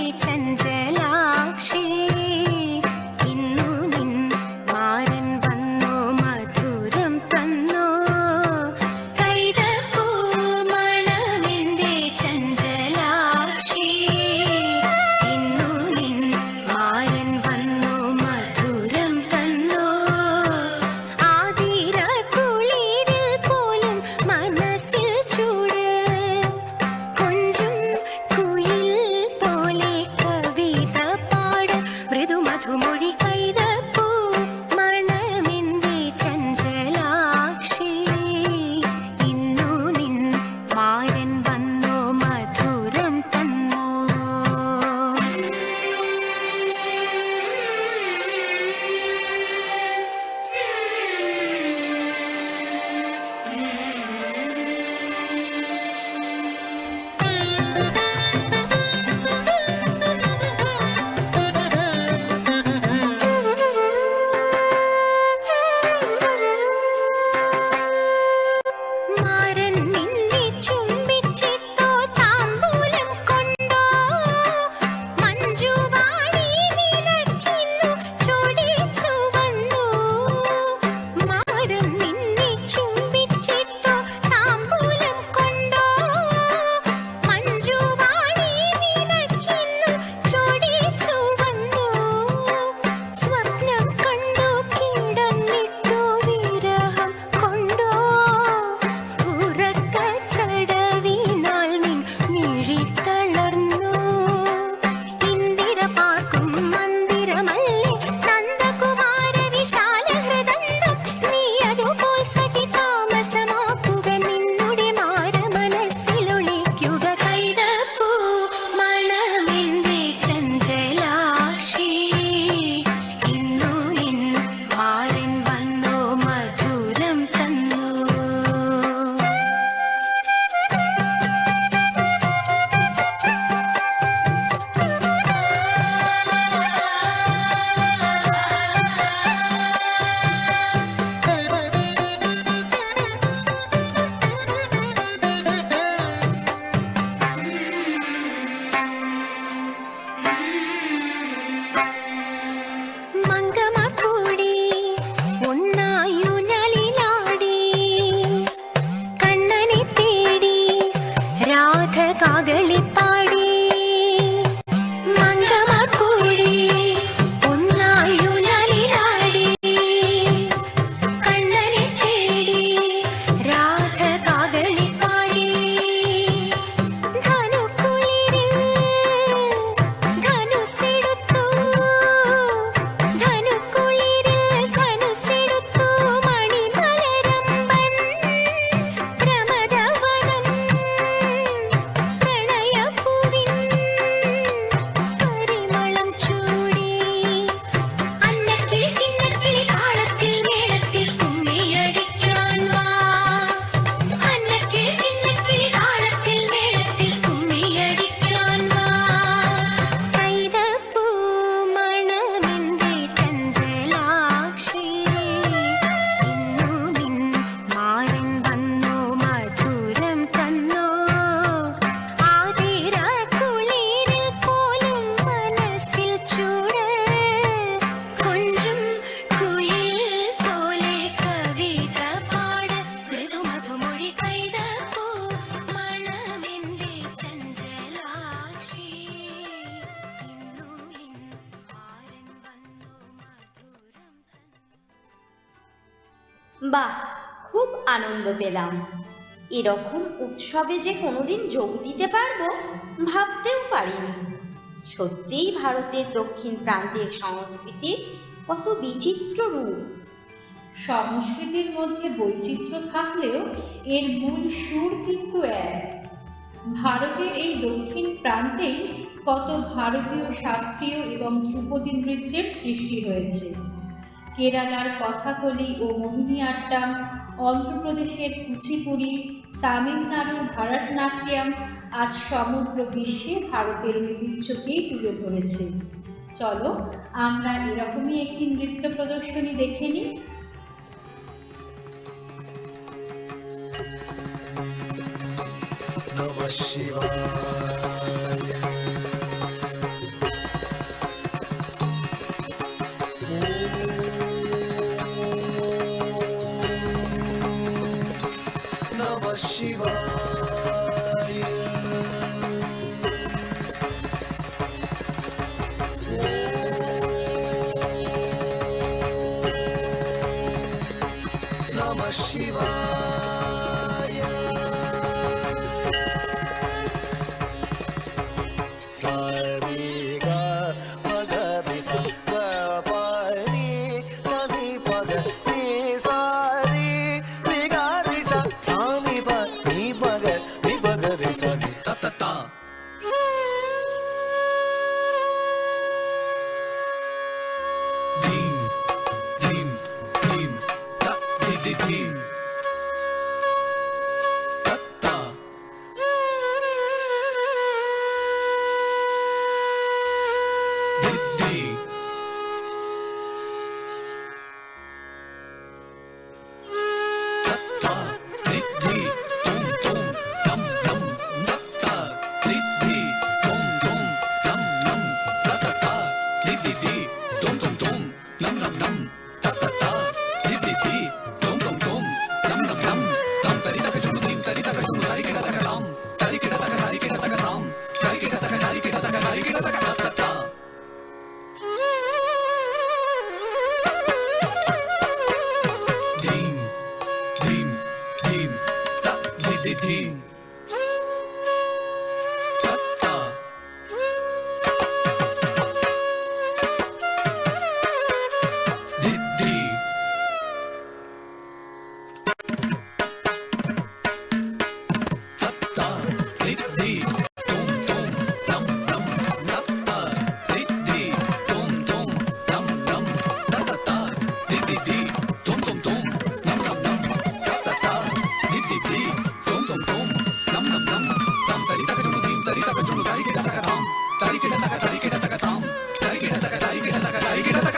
বাহ, খুব আনন্দ পেলাম। এরকম উৎসবে যে কোনোদিন যোগ দিতে পারবো ভাবতেও পারিনি। সত্যিই ভারতের দক্ষিণ প্রান্তের সংস্কৃতি কত বিচিত্র রূপ। সংস্কৃতির মধ্যে বৈচিত্র্য থাকলেও এর মূল সুর কিন্তু এক। ভারতের এই দক্ষিণ প্রান্তেই কত ভারতীয় শাস্ত্রীয় এবং ধ্রুপদী নৃত্যের সৃষ্টি হয়েছে। কেরালার কথাকলি ও মোহিনীআট্টাম, অন্ধ্রপ্রদেশের কুচিপুড়ি, তামিলনাড়ুর ভারতনাট্যম আজ সমগ্র বিশ্বে ভারতের ঐতিহ্যকেই তুলে ধরেছে। চলো আমরা এরকমই একটি নৃত্য প্রদর্শনী দেখে নিই। नमः शिवाय नमः शिवाय नमः शिवाय सारे गा मगरे सा गा पारी सानी पग नी सारी रे गा रे सा सानी पग नी पग रे सा नी ता ता ता धीम धीम धीम ता धी धी धीम ता ता धी धी ता ता धी धी तुम तुम दम दम ता ता धी धी तुम तुम दम दम ता ता ता धी धी तुम तुम तुम दम दम दम ता ता ता धी धी तुम तुम तुम दम दम दम दम तरी तक जुनु दीम तरी तक जुनु तारी केड़ा तक राम तारी केड़ा तक तारी केड़ा तक राम तारी केड़ा तक तारी केड़ा तक तारी केड़ा तक ता ता ता धीम धीम धीम ता धी धी धीम ता ता धी धी ता ता धी धी तुम तुम दम दम ता ता धी धी तुम तुम दम दम ता ता ता धी धी तुम तुम तुम दम दम दम ता ता ता धी धी तुम तुम तुम दम दम दम दम तरी तक जुनु दीम तरी तक जुनु तारी केड़ा तक राम तारी केड़ा तक तारी केड़ा तक ताम तारी केड़ा तक तारी केड़ा तक तारी केड़ा तक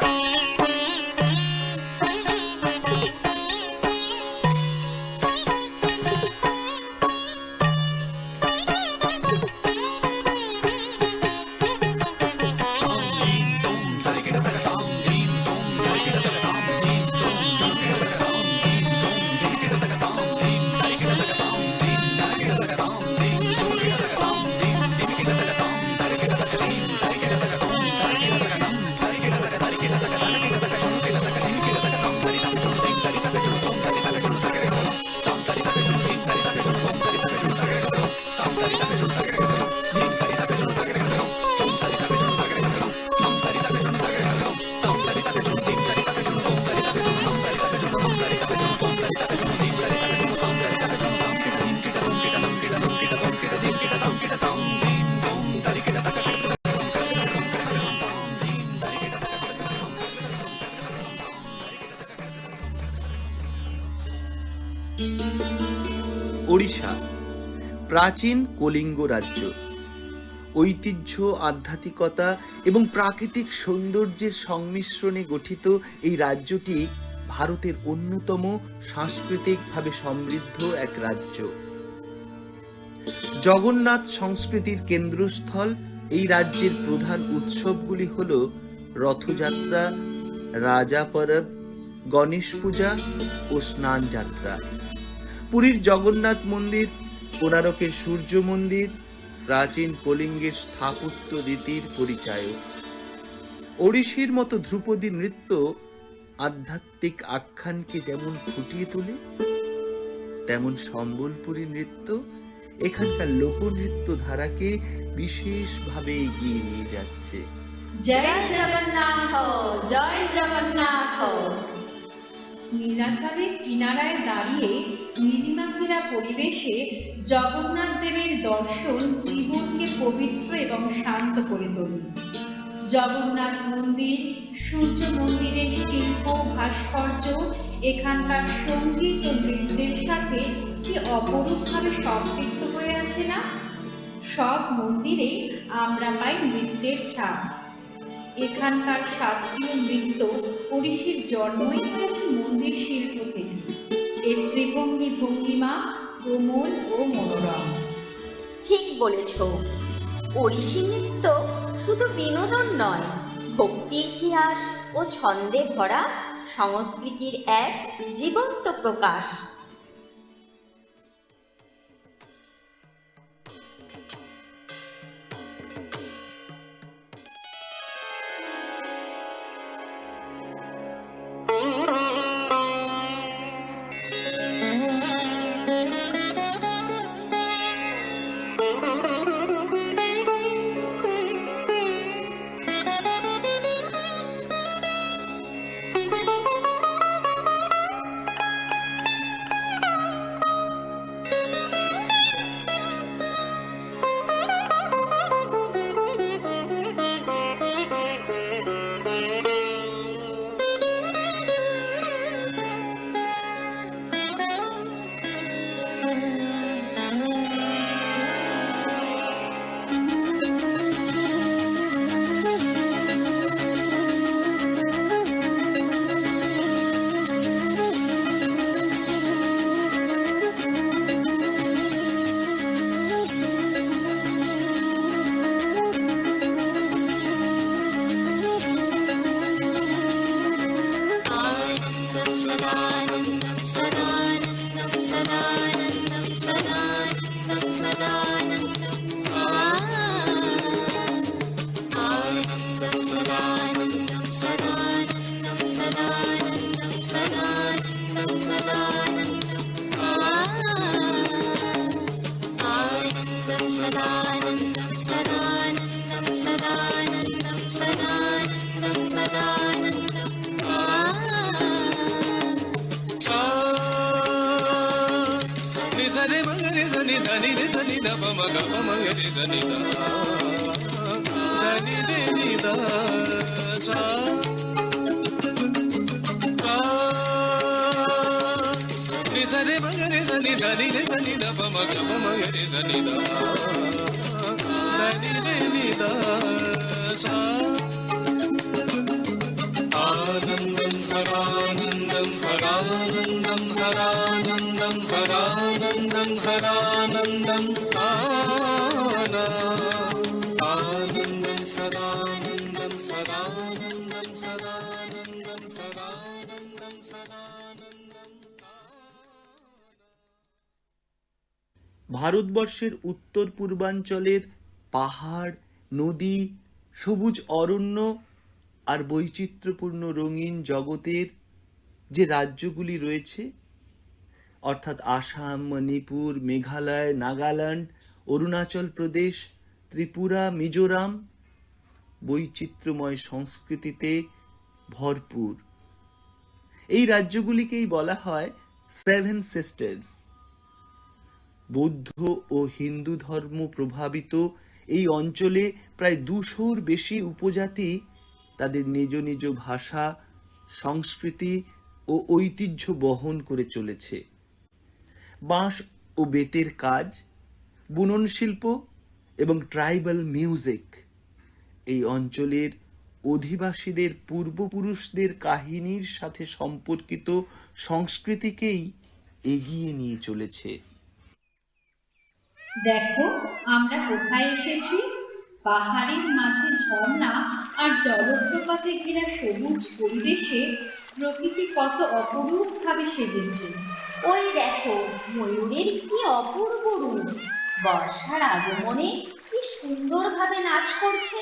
ওড়িশা প্রাচীন কলিঙ্গ রাজ্য। ঐতিহ্য, আধ্যাত্মিকতা এবং প্রাকৃতিক সৌন্দর্যের সংমিশ্রণে গঠিত এই রাজ্যটি ভারতের অন্যতম সাংস্কৃতিকভাবে সমৃদ্ধ এক রাজ্য। জগন্নাথ সংস্কৃতির কেন্দ্রস্থল এই রাজ্যের প্রধান উৎসবগুলি হল রথযাত্রা, রাজা পরব, গণেশ পূজা ও স্নান যাত্রা। পুরীর জগন্নাথ মন্দির, কোণারকের সূর্য মন্দির প্রাচীন কলিঙ্গের স্থাপত্য রীতির পরিচায়ক। ওড়িশির মতো ধ্রুপদী নৃত্য আধ্যাত্মিক আখ্যানকে যেমন ফুটিয়ে তোলে, তেমন সম্বলপুরী নৃত্য এখানকার লোকনৃত্য ধারাকে বিশেষভাবে এগিয়ে নিয়ে যাচ্ছে। জয় জগন্নাথ, জয় জগন্নাথ। নীলাচলের কিনারায় দাঁড়িয়ে নীলিমা ঘেরা পরিবেশে জগন্নাথ দেবের দর্শন জীবনকে পবিত্র এবং শান্ত করে তোলে। জগন্নাথ মন্দির, সূর্য মন্দিরের শিল্প ভাস্কর্য এখানকার সঙ্গীত ও নৃত্যের সাথে কি অপরূপভাবে সম্পৃক্ত হয়ে আছে না? সব মন্দিরে আমরা পাই নৃত্যের ছাপ। এখানকার শাস্ত্রীয় নৃত্য ওড়িশির জন্মই হয়েছে মন্দির শিল্প থেকে। এর ত্রিভঙ্গি ভঙ্গিমা কোমল ও মনোরম। ঠিক বলেছ, ওড়িশি নৃত্য শুধু বিনোদন নয়, ভক্তি, ইতিহাস ও ছন্দে ভরা সংস্কৃতির এক জীবন্ত প্রকাশ। ভারতবর্ষের উত্তর পূর্বাঞ্চলের পাহাড়, নদী, সবুজ অরণ্য আর বৈচিত্র্যপূর্ণ রঙিন জগতের যে রাজ্যগুলি রয়েছে, অর্থাৎ আসাম, মণিপুর, মেঘালয়, নাগাল্যান্ড, অরুণাচল প্রদেশ, ত্রিপুরা, মিজোরাম, বৈচিত্র্যময় সংস্কৃতিতে ভরপুর। এই রাজ্যগুলিকেই বলা হয় সেভেন সিস্টার্স। বৌদ্ধ ও হিন্দু ধর্ম প্রভাবিত এই অঞ্চলে প্রায় 200-র বেশি উপজাতি তাদের নিজ নিজ ভাষা, সংস্কৃতি ও ঐতিহ্য বহন করে চলেছে। বাঁশ ও বেতের কাজ, বুনন শিল্প এবং ট্রাইবাল মিউজিক এই অঞ্চলের অধিবাসীদের পূর্বপুরুষদের কাহিনীর সাথে সম্পর্কিত সংস্কৃতিকেই এগিয়ে নিয়ে চলেছে। দেখো আমরা কোথায় এসেছি। পাহাড়ের মাঝে ঝর্ণা আর জলপ্রপাতে ঘেরা সবুজ পরিবেশে প্রকৃতি কত অপরূপভাবে সেজেছে। ওই দেখো, ময়ূরের কি অপূর্ব রূপ, বর্ষার আগমনে কি সুন্দরভাবে নাচ করছে।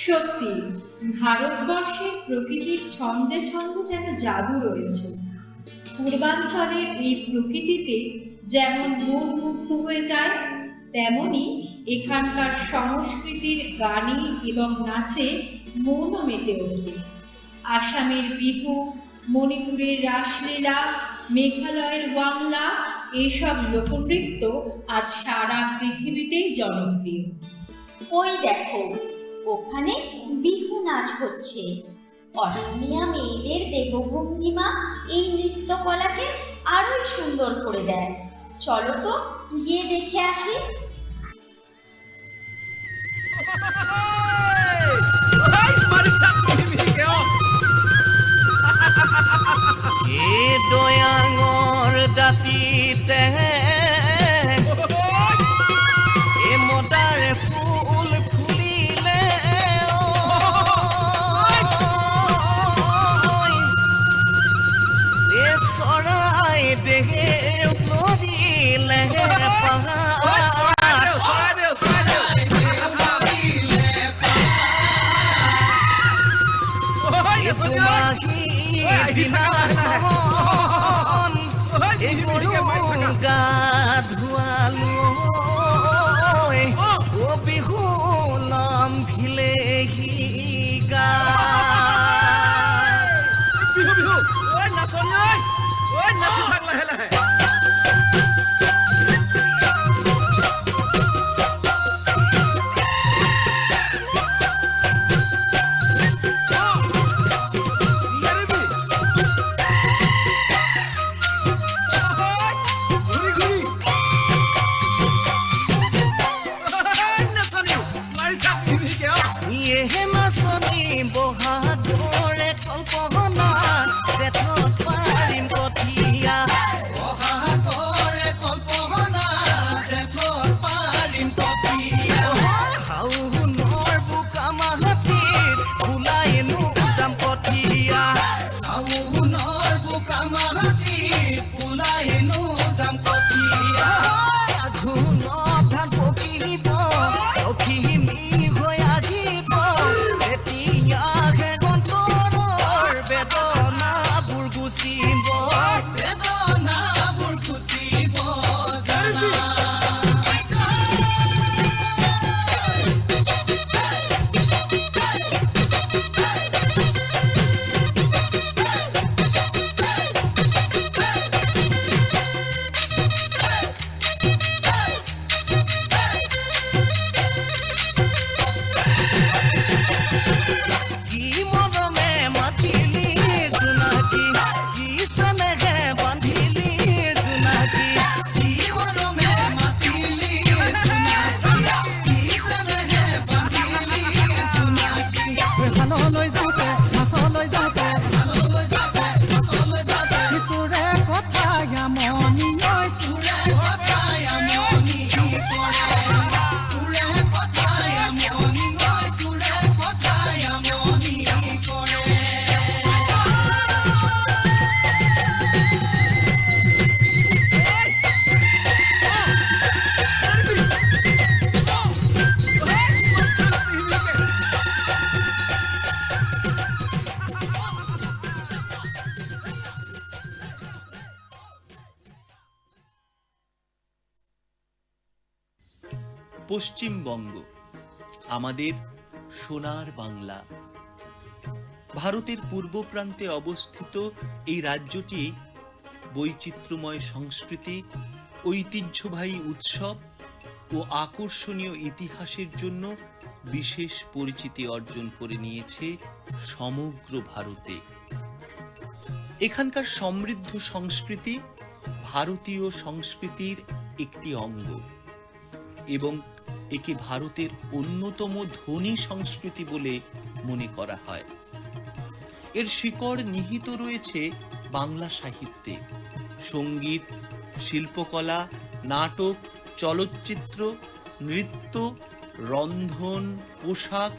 সত্যি ভারতবর্ষের প্রকৃতির ছন্দে ছন্দে যেন জাদু রয়েছে। পূর্বাঞ্চলের এই প্রকৃতিতে যেমন মন মুগ্ধ হয়ে যায়, তেমনি এখানকার সংস্কৃতির গানে এবং নাচে মনও মেতে ওঠে। আসামের বিহু, মণিপুরের রাসলীলা, মেঘালয়ের ওয়াংলা, এইসব লোকনৃত্য আজ সারা পৃথিবীতেই জনপ্রিয়। ওই দেখো, ওখানে বিহু নাচ হচ্ছে। অসমীয়া মেয়েদের দেহভঙ্গিমা এই নৃত্যকলাকে আরোই সুন্দর করে দেয়। চলো তো গিয়ে দেখে আসি। এ দয়াঙৰ জাতিতে এ মদাৰে ফুল ফুলিলে এ চৰাই দেহে নদীলে গা ধুৱালো ও বিহু নাম ভিলে গা বিহু বিহু ঐ নাচনি ঐ নাচি থাক লাহে লাহে। পশ্চিমবঙ্গ আমাদের সোনার বাংলা। ভারতের পূর্ব প্রান্তে অবস্থিত এই রাজ্যটি বৈচিত্র্যময় সংস্কৃতি, ঐতিহ্যবাহী উৎসব ও আকর্ষণীয় ইতিহাসের জন্য বিশেষ পরিচিতি অর্জন করে নিয়েছে সমগ্র ভারতে। এখানকার সমৃদ্ধ সংস্কৃতি ভারতীয় সংস্কৃতির একটি অঙ্গ এবং একে ভারতের অন্যতম ধনী সংস্কৃতি বলে মনে করা হয়। এর শিকড় নিহিত রয়েছে বাংলা সাহিত্যে, সঙ্গীত, শিল্পকলা, নাটক, চলচ্চিত্র, নৃত্য, রন্ধন, পোশাক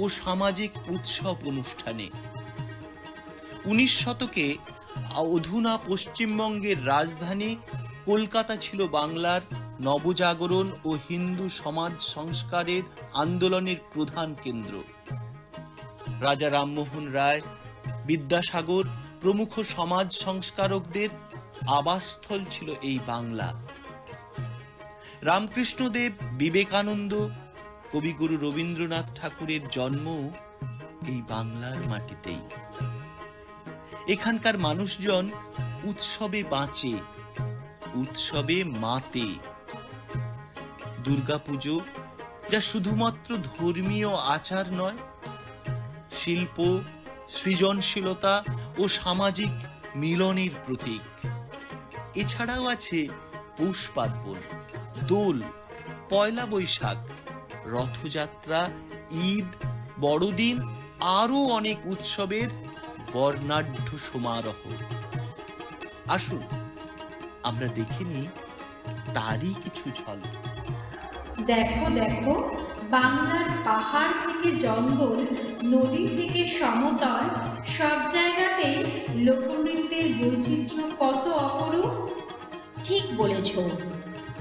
ও সামাজিক উৎসব অনুষ্ঠানে। 19 শতকে অধুনা পশ্চিমবঙ্গের রাজধানী কলকাতা ছিল বাংলার নবজাগরণ ও হিন্দু সমাজ সংস্কারের আন্দোলনের প্রধান কেন্দ্র। রাজা রামমোহন রায়, বিদ্যাসাগর প্রমুখ সমাজ সংস্কারকদের আবাসস্থল ছিল এই বাংলা। রামকৃষ্ণদেব, বিবেকানন্দ, কবিগুরু রবীন্দ্রনাথ ঠাকুরের জন্ম এই বাংলার মাটিতেই। এখানকার মানুষজন উৎসবে বাঁচে, উৎসবে মাতে। দুর্গাপুজো যা শুধুমাত্র ধর্মীয় আচার নয়, শিল্প, সৃজনশীলতা ও সামাজিক মিলনের প্রতীক। এছাড়াও আছে পৌষ পার্বণ, দোল, পয়লা বৈশাখ, রথযাত্রা, ঈদ, বড়দিন, আরো অনেক উৎসবের বর্ণাঢ্য সমারোহ। আসুন আমরা দেখে নিই তারই কিছু ঝলক। দেখো দেখো, বাংলার পাহাড় থেকে জঙ্গল, নদী থেকে সমতল, সব জায়গাতেই লোকনৃত্যের বৈচিত্র্য কত অপরূপ। ঠিক বলেছ,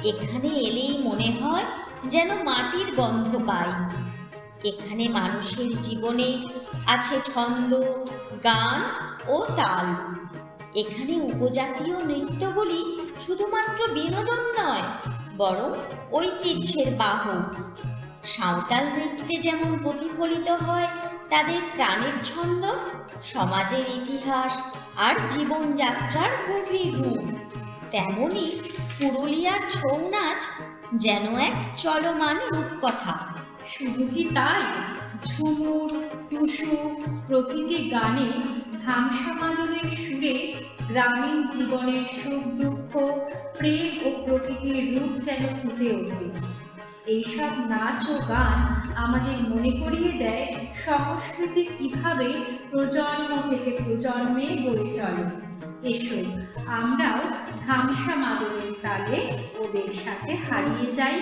এখানে এলেই মনে হয় যেন মাটির গন্ধ পাই। এখানে মানুষের জীবনে আছে ছন্দ, গান ও তাল। এখানে উপজাতীয় নৃত্যগুলি শুধুমাত্র বিনোদন নয়, বরং ঐতিহ্যের বাহক। সাঁওতাল নৃত্যে যেমন প্রতিফলিত হয় তাদের প্রাণের ছন্দ, সমাজের ইতিহাস আর জীবনযাত্রার গভীর রূপ, তেমনি পুরুলিয়ার ছৌ নাচ যেন এক চলমান রূপকথা। শুধু কি তাই, ঝুমুর, টুসু প্রভৃতি গানে ধামসামাদনের সুরে গ্রামীণ জীবনের সুখ দুঃখ, প্রেম ও প্রকৃতির রূপ যেন ফুটে ওঠে। এইসব নাচ ও গান আমাদের মনে করিয়ে দেয় সংস্কৃতি কিভাবে প্রজন্ম থেকে প্রজন্মে বয়ে চলে। এসো আমরাও ধামসামাদনের তালে ওদের সাথে হারিয়ে যাই।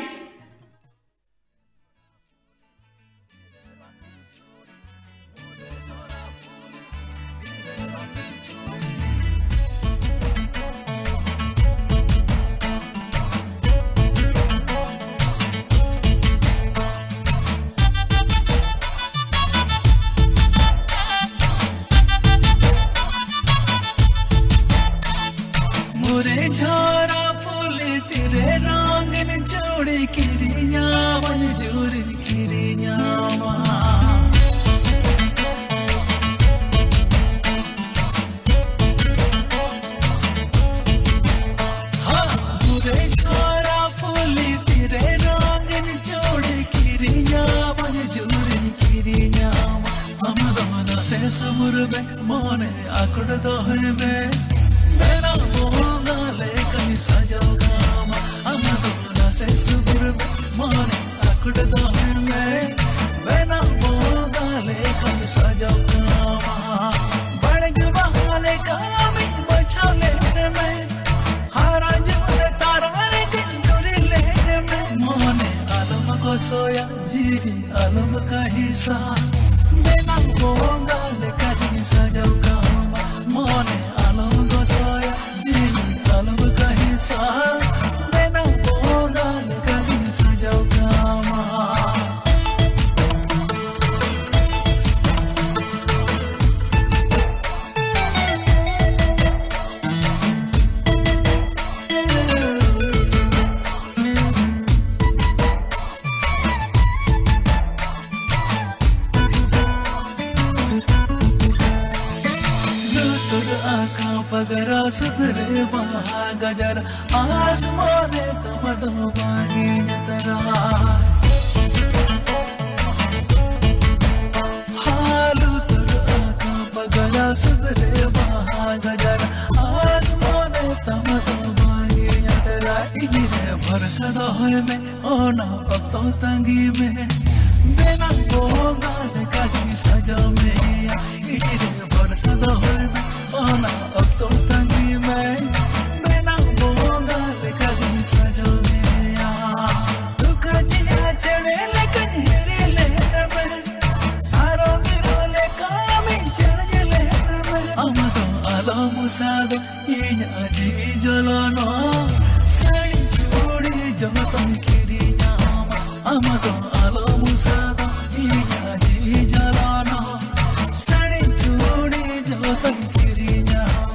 झोरा फूल तेरे रंगन जोड़े किरिया मंजूर किरिया झोरा फूल तेरे रंगन जोड़े किरिया मंजूर किरिया हम दोनों से सुमुर में मोने आकुड़ दो है में मेरा मोगाले कहीं सजाओ गामा हम दोनों से सुबुर माने आकुड़ दो है मेरा मोगाले कहीं सजाओ गामा बड़ग बहाले कामी बचाले में हारा जमले ताराने कंजूरी लेने में मोने आलम को सोया जीवी आलम का हिस्सा मेरा मोगाले कहीं सजाओ गामा मोने आलम को सोया जीवी आलम का हिस्सा मेरा मोगाले कहीं सजाओ गामा पगरा सुधरे गजर आसमाने कमदम बागी तरा हालू तुर आका पगरा सुधरे गजर आसमाने कमदम बागी तरा इगिरे भरसा दोहे में ओना तो तंगी में देना बोगाल कहीं सजा में इगिरे भरसा दोहे में ओना तो तंगी में बिना बोगाल कहीं सजो गया दुख जिया चढ़े लेकिन हेरे लेने में सारो मिरोले कामी चढ़ लेने में हम तो आलम सादो ये जी जलानो যতন কিরিয়াম আমাগো আলো মুসাদা ইয়া জি জালানা সাড়ে চুড়ি যতন কিরিয়াম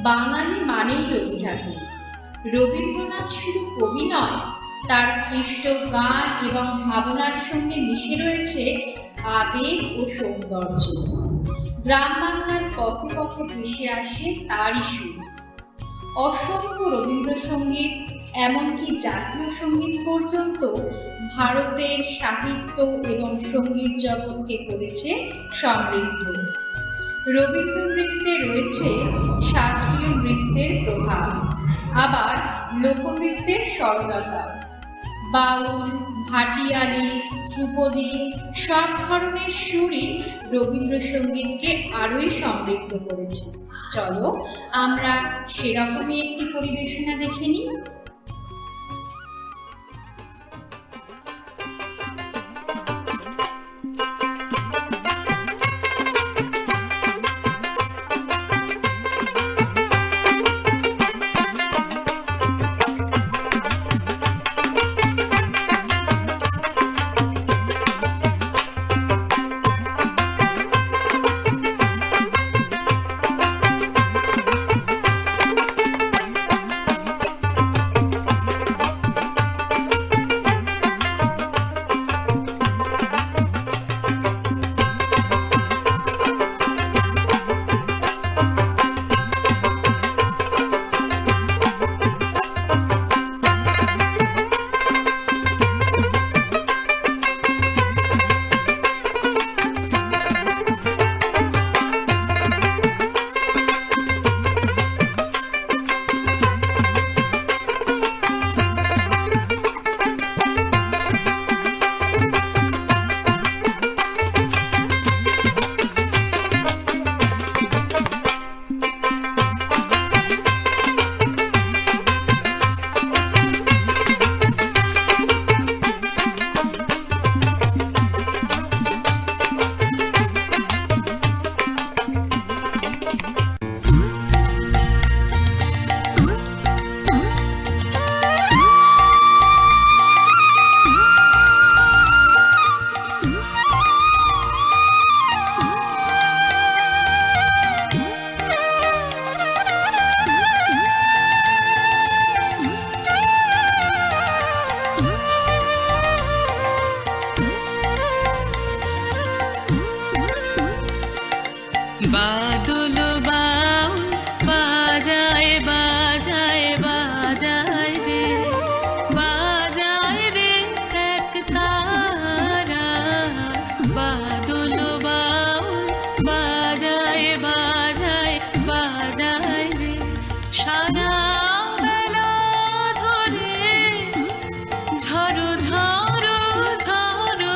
বাঙালি মানেই রবি ঠাকুর। রবীন্দ্রনাথ শুধু কবি নয়, তার সৃষ্ট গান এবং ভাবনার সঙ্গে মিশে রয়েছে আবেগ ও সৌন্দর্য। গ্রাম বাংলার পথে পথে ভেসে আসে তারই সুর। অসংখ্য রবীন্দ্রসঙ্গীত, এমনকি জাতীয় সঙ্গীত পর্যন্ত ভারতের সাহিত্য এবং সঙ্গীত জগৎকে করেছে সমৃদ্ধ। রবীন্দ্র নৃত্যে রয়েছে শাস্ত্রীয় নৃত্যের প্রভাব, আবার লোকনৃত্যের সরলতা। বাউল, ভাটিয়ালি, ধ্রুপদী সব ধরনের সুরই রবীন্দ্রসঙ্গীতকে আরোই সমৃদ্ধ করেছে। চলো আমরা সেরকমই একটি পরিবেশনা দেখে নিই। বাদল বাউল বাজায় বাজায় বাজায় রে, বাজায় রে এক তারা। বাদল বাউল বাজায় বাজায় বাজায় রে, সারা বেলা ধরে ঝড়ো ঝড়ো ঝড়ো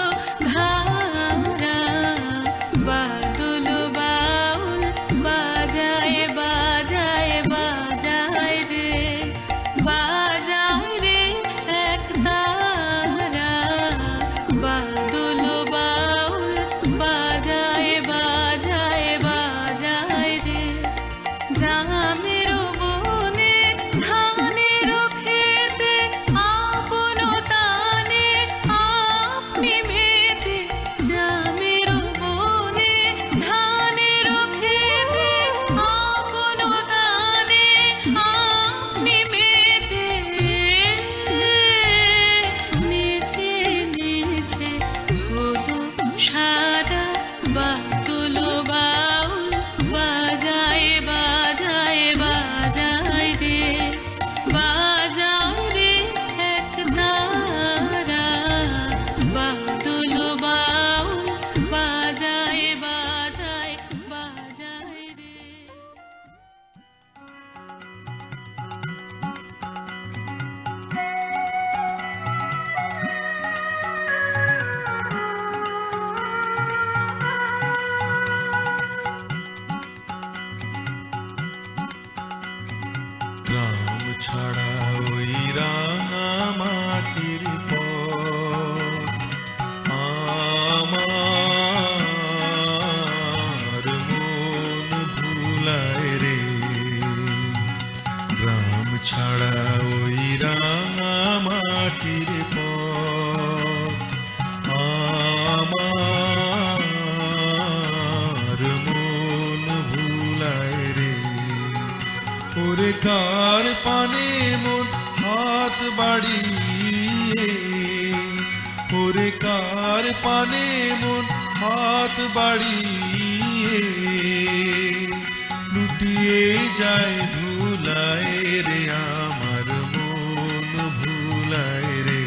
ধারা। বাদল বাউল বাজায় বাজায় বাজায় রে, বাজায় রে এক তারা। বাদল বাউল বাজায় বাজায় বাজায় রে, জামের বনে ধানের খেতে আপন তানে আপনি মেতে। জামের বনে ধানের খেতে আপন তানে আপনি মেতে। নিচে নিচে হলো সারা। বাদল বাউল বাজায় বাজায় বাজায় রে, বাজায় রে এক তারা। বাদল বাউল বাজায় বাজায় বাজায় রে। রাম ছাড়া ওই রাঙা মাটির পথ আমার ছাড়া ওই রাঙা মাটির পথ আমার মন ভুলায় রে। ওরে কার পানে মন হাত বাড়িয়ে, ওরে কার পানে মন হাত বাড়িয়ে লুটিয়ে যায় ধুলায় রে, আমার মন ভুলায় রে।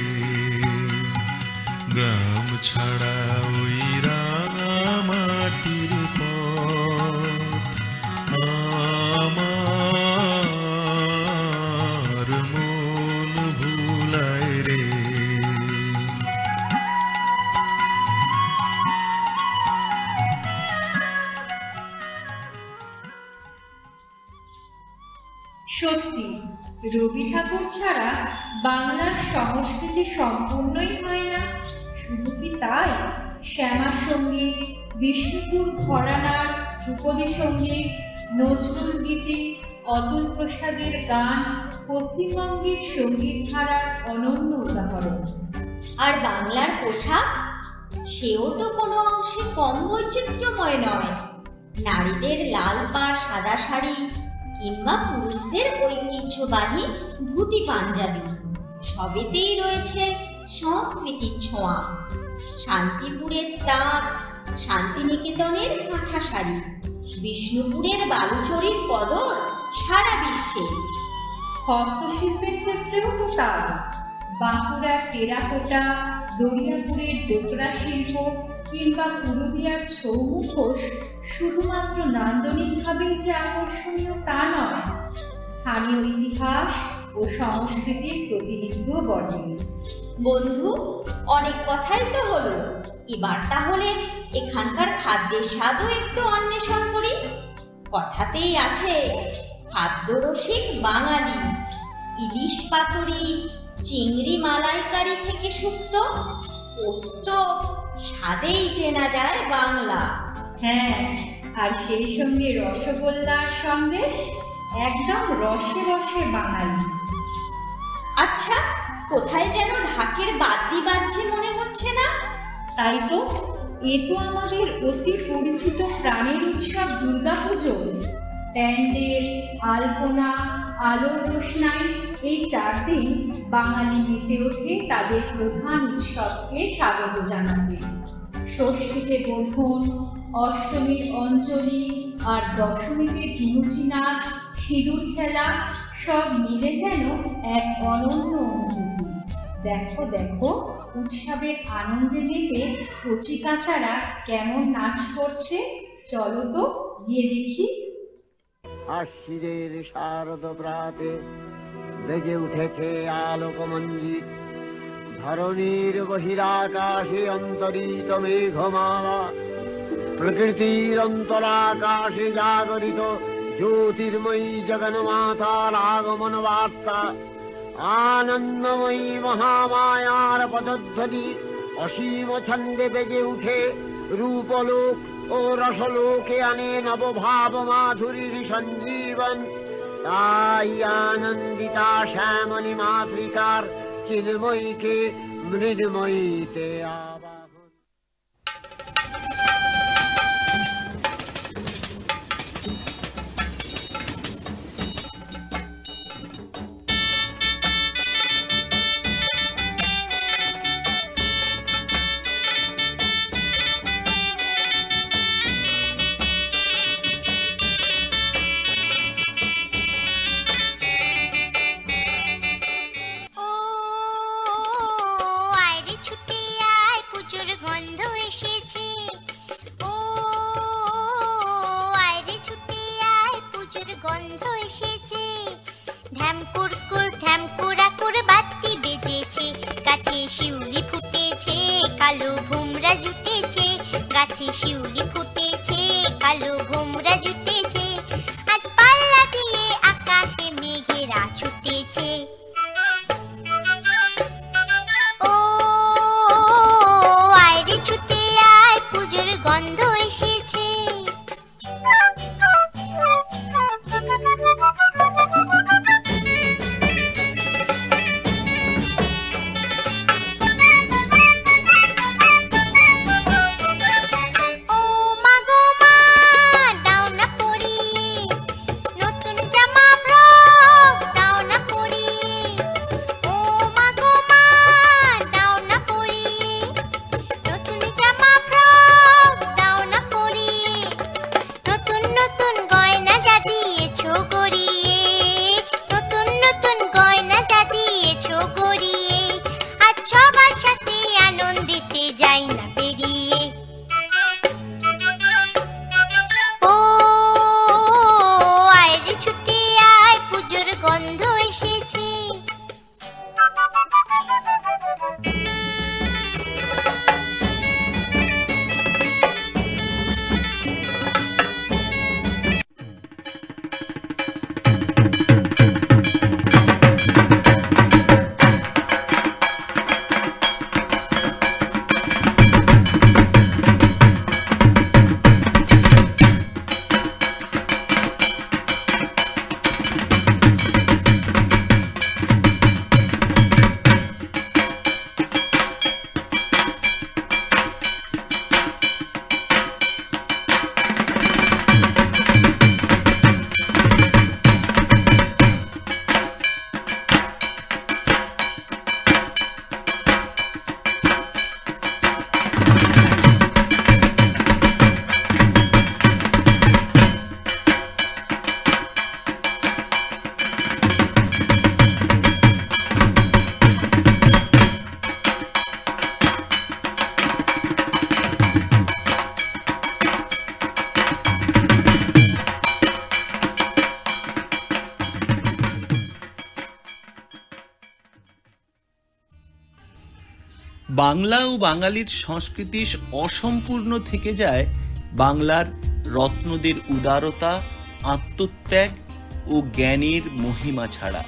গ্রাম ছাড়া ওই রাঙা মাটির পথ আমার মন ভুলায় রে। সত্যি রবি ঠাকুর ছাড়া বাংলার সংস্কৃতি সম্পূর্ণই হয় না। শুধু কি তাই, শ্যামা সঙ্গীত, বিষ্ণুপুর ঘরানার ধ্রুপদী সঙ্গীত, নজরুল গীতি, অতুল প্রসাদের গান পশ্চিমবঙ্গের সঙ্গীত ধারার অনন্য উদাহরণ। আর বাংলার পোশাক, সেও তো কোনো অংশে কম বৈচিত্র্যময় নয়। নারীদের লাল পাড় সাদা শাড়ি কিংবা পুরুষদের ঐতিহ্যবাহী ধুতি পাঞ্জাবি, সবেতেই রয়েছে সংস্কৃতির ছোঁয়া। শান্তিপুরের তাঁত, শান্তিনিকেতনের কাঁথা শাড়ি, বিষ্ণুপুরের বালুচরীর কদর সারা বিশ্বে। হস্তশিল্পের ক্ষেত্রেও তো তাই। বাঁকুড়ার টেরাকোটা, দরিয়াপুরের ডোকরা শিল্প কিংবা পুরুলিয়ার ছৌ মুখোশ শুধুমাত্র নান্দনিকভাবেই যে আকর্ষণীয় তা নয়, স্থানীয় ইতিহাস ও সংস্কৃতির প্রতিনিধিও বটে। বন্ধু, অনেক কথাই তো হলো, এবার তাহলে এখানকার খাদ্যের স্বাদও একটু অন্বেষণ করি। কথাতেই আছে খাদ্যরসিক বাঙালি। ইলিশ পাতুরি, চিংড়ি মালাইকারি থেকে শুক্ত, পোস্ত স্বাদেই চেনা যায় বাংলা। হ্যাঁ, আর সেই সঙ্গে রসগোল্লার সন্দেশ, একদম রসে রসে বাঙালি। আচ্ছা, কোথায় যেন ঢাকের বাদ্যি বাজছে মনে হচ্ছে না? তাই তো, এ তো আমাদের অতি পরিচিত প্রাণের উৎসব দুর্গাপুজো। প্যান্ডেল, আলপনা, আলোর রোশনাই, এই 4 দিন বাঙালি মেতে ওঠে তাদের প্রধান উৎসবকে স্বাগত জানাতে। ষষ্ঠীতে বোধন, অষ্টমীর অঞ্জলি আর দশমীতে ধুনুচি নাচ, সিঁদুর খেলা সব মিলে যেন এক অনন্য অনুভূতি। দেখো দেখো, উৎসবের আনন্দে মেতে কচিকাচারা কেমন নাচ করছে। চলো তো গিয়ে দেখি। আশ্বিনের শারদ প্রাতে বেজে উঠেছে আলোকমঞ্জিত, ধরণীর বহিরাকাশে অন্তরিত মেঘমালা, প্রকৃতির অন্তরাকাশে জাগরিত জ্যোতির্ময়ী জগন্মাতার আগমন বার্তা। আনন্দময়ী মহামায়ার পদধ্বনি অসীম ছন্দে বেজে উঠে রূপলোক ও রসলোকে আনে নবভাব মাধুরীর সঞ্জীবন। তাই আনন্দিতা শ্যামলী মাতৃকার চিন্ময়ীকে মৃন্ময়ীতে আবাহন। শিউলি ফুটেছে, কালো ভোমরা জুটেছে, আজ পাল্লা দিয়ে আকাশে মেঘেরা ছুটেছে। ও আয়রে ছুটে আয়, পুজোর গন্ধ এসেছে। বাংলা ও বাঙালির সংস্কৃতি অসম্পূর্ণ থেকে যায় বাংলার রত্নদের উদারতা, আত্মত্যাগ ও জ্ঞানের মহিমা ছাড়া।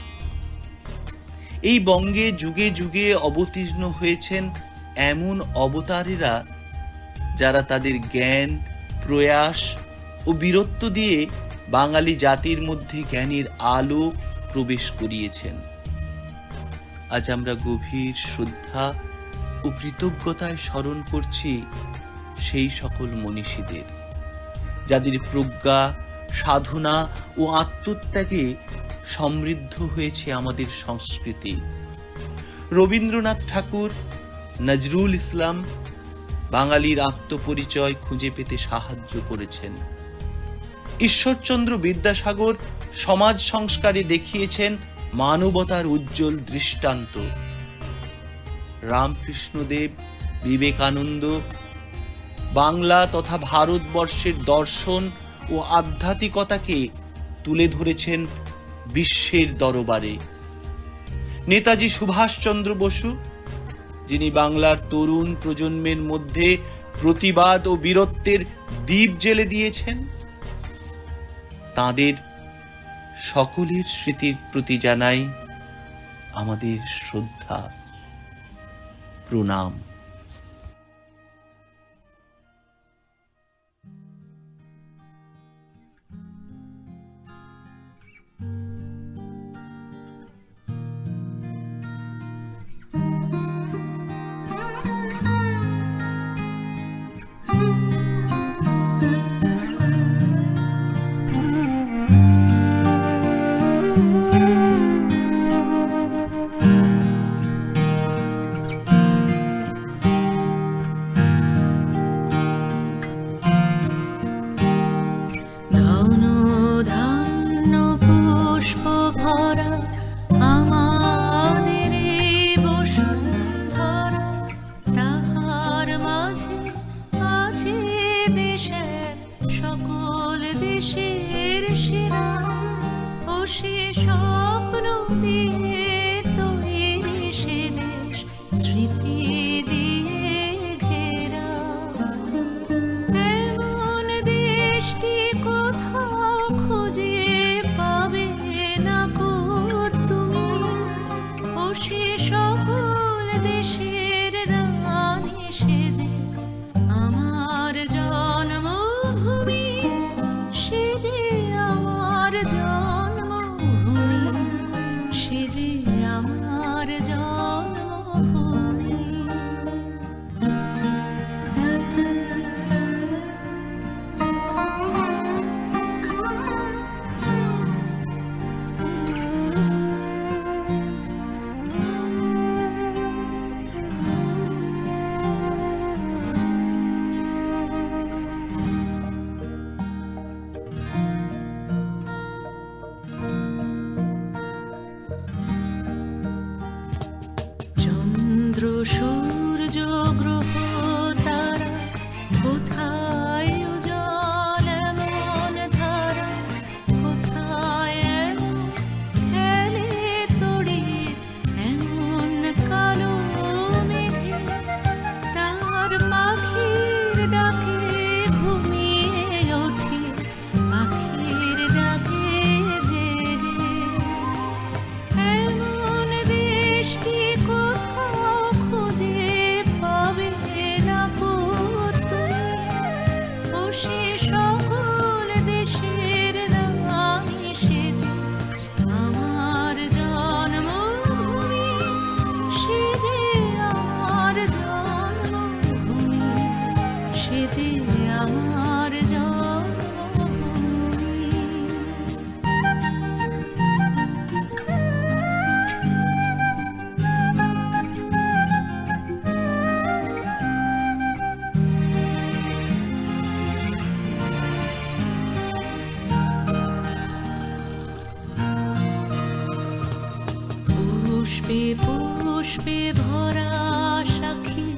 এই বঙ্গে যুগে যুগে অবতীর্ণ হয়েছেন এমন অবতারেরা যারা তাদের জ্ঞান, প্রয়াস ও বীরত্ব দিয়ে বাঙালি জাতির মধ্যে জ্ঞানের আলো প্রবেশ করিয়েছেন। আজ আমরা গভীর শ্রদ্ধা ও কৃতজ্ঞতায় স্মরণ করছি সেই সকল মনীষীদের, যাদের প্রজ্ঞা, সাধনা ও আত্মত্যাগে সমৃদ্ধ হয়েছে আমাদের সংস্কৃতি। রবীন্দ্রনাথ ঠাকুর, নজরুল ইসলাম বাঙালির আত্মপরিচয় খুঁজে পেতে সাহায্য করেছেন। ঈশ্বরচন্দ্র বিদ্যাসাগর সমাজ সংস্কারে দেখিয়েছেন মানবতার উজ্জ্বল দৃষ্টান্ত। রামকৃষ্ণদেব, বিবেকানন্দ বাংলা তথা ভারতবর্ষের দর্শন ও আধ্যাত্মিকতাকে তুলে ধরেছেন বিশ্বের দরবারে। নেতাজি সুভাষচন্দ্র বসু, যিনি বাংলার তরুণ প্রজন্মের মধ্যে প্রতিবাদ ও বীরত্বের দীপ জ্বেলে দিয়েছেন, তাঁদের সকলের স্মৃতির প্রতি জানাই আমাদের শ্রদ্ধা, প্রণাম। সূর্য গ্রহ তারা কোথায় উজ্জ্বল এমন ধারা, কোথায় খেলে তড়ি এমন কালো মেঘে, তার পাখির ডাকে ঘুমিয়ে ওঠে, পাখির ডাকে জেগে এমন বৃষ্টি পুষ্পে পুষ্পে ভরা সাক্ষী,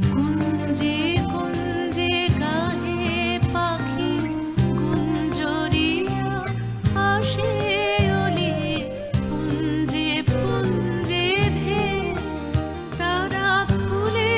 কুঞ্জে কুঞ্জে গাহে পাখি, কুঞ্জরিয়া আসে অলি, পুঞ্জে পুঞ্জে ধে তারা ফুলে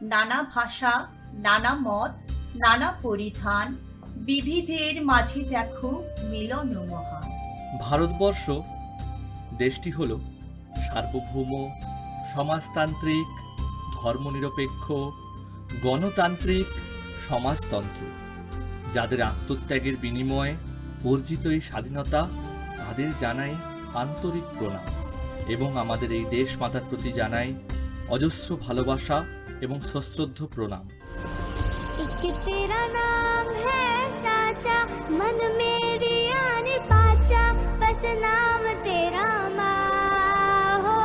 নানা ভাষা, নানা মত, নানা পরিধান, বিবিধের মাঝে দেখো মিলন মহান। ভারতবর্ষ দেশটি হল সার্বভৌম, সমাজতান্ত্রিক, ধর্মনিরপেক্ষ, গণতান্ত্রিক সমাজতন্ত্র। যাদের আত্মত্যাগের বিনিময়ে অর্জিত এই স্বাধীনতা, তাদের জানাই আন্তরিক প্রণাম এবং আমাদের এই দেশ মাতার প্রতি জানাই অজস্র ভালোবাসা এবং সশ্রদ্ধ প্রণাম। तेरा नाम है साचा, मन मेरी आने पाचा, बस नाम तेरा माँ हो।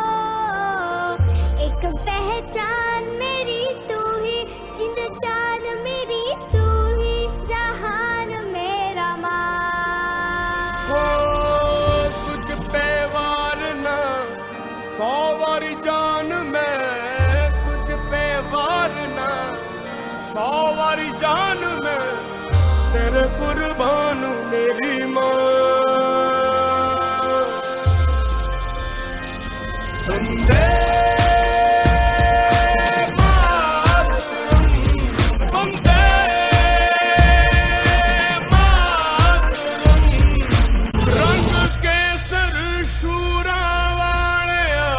एक पहचान मेरी तू ही, जिंद जान मेरी तू ही, जहान मेरा माँ हो। तुझ पे वारना 100 वारी जान मैं, तुझ पे वारना 100 वारी जान में, तेरे कुर्बान मेरी माँ। वंदे मातरम, वंदे मातरम। रंग केसर शूरा वालिया,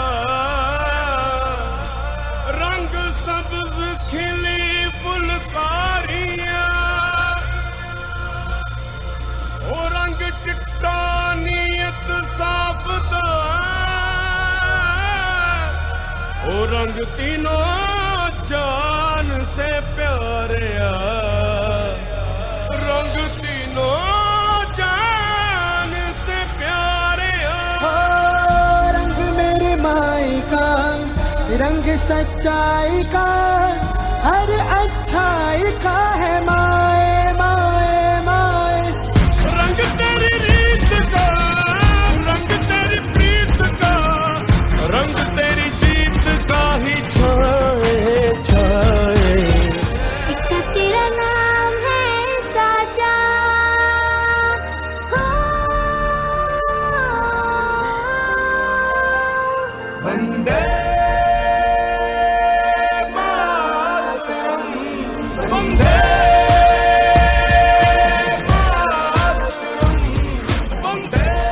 रंग सब्ज खिली फुलकारियां, ओ रंग चिट्टा नीयत साफ तो, ओ रंग तीनों जान से प्यारे, रंग तीनों जान से प्यारे। ओ रंग मेरे माई का, रंग सच्चाई का, हर अच्छाई का है माए माए माए। रंग तेरी रीत का, रंग तेरी प्रीत का, रंग तेरी जीत का ही छाए छाए। तेरा नाम है साचा हो। वंदे मातरम, वंदे मातरम, वंदे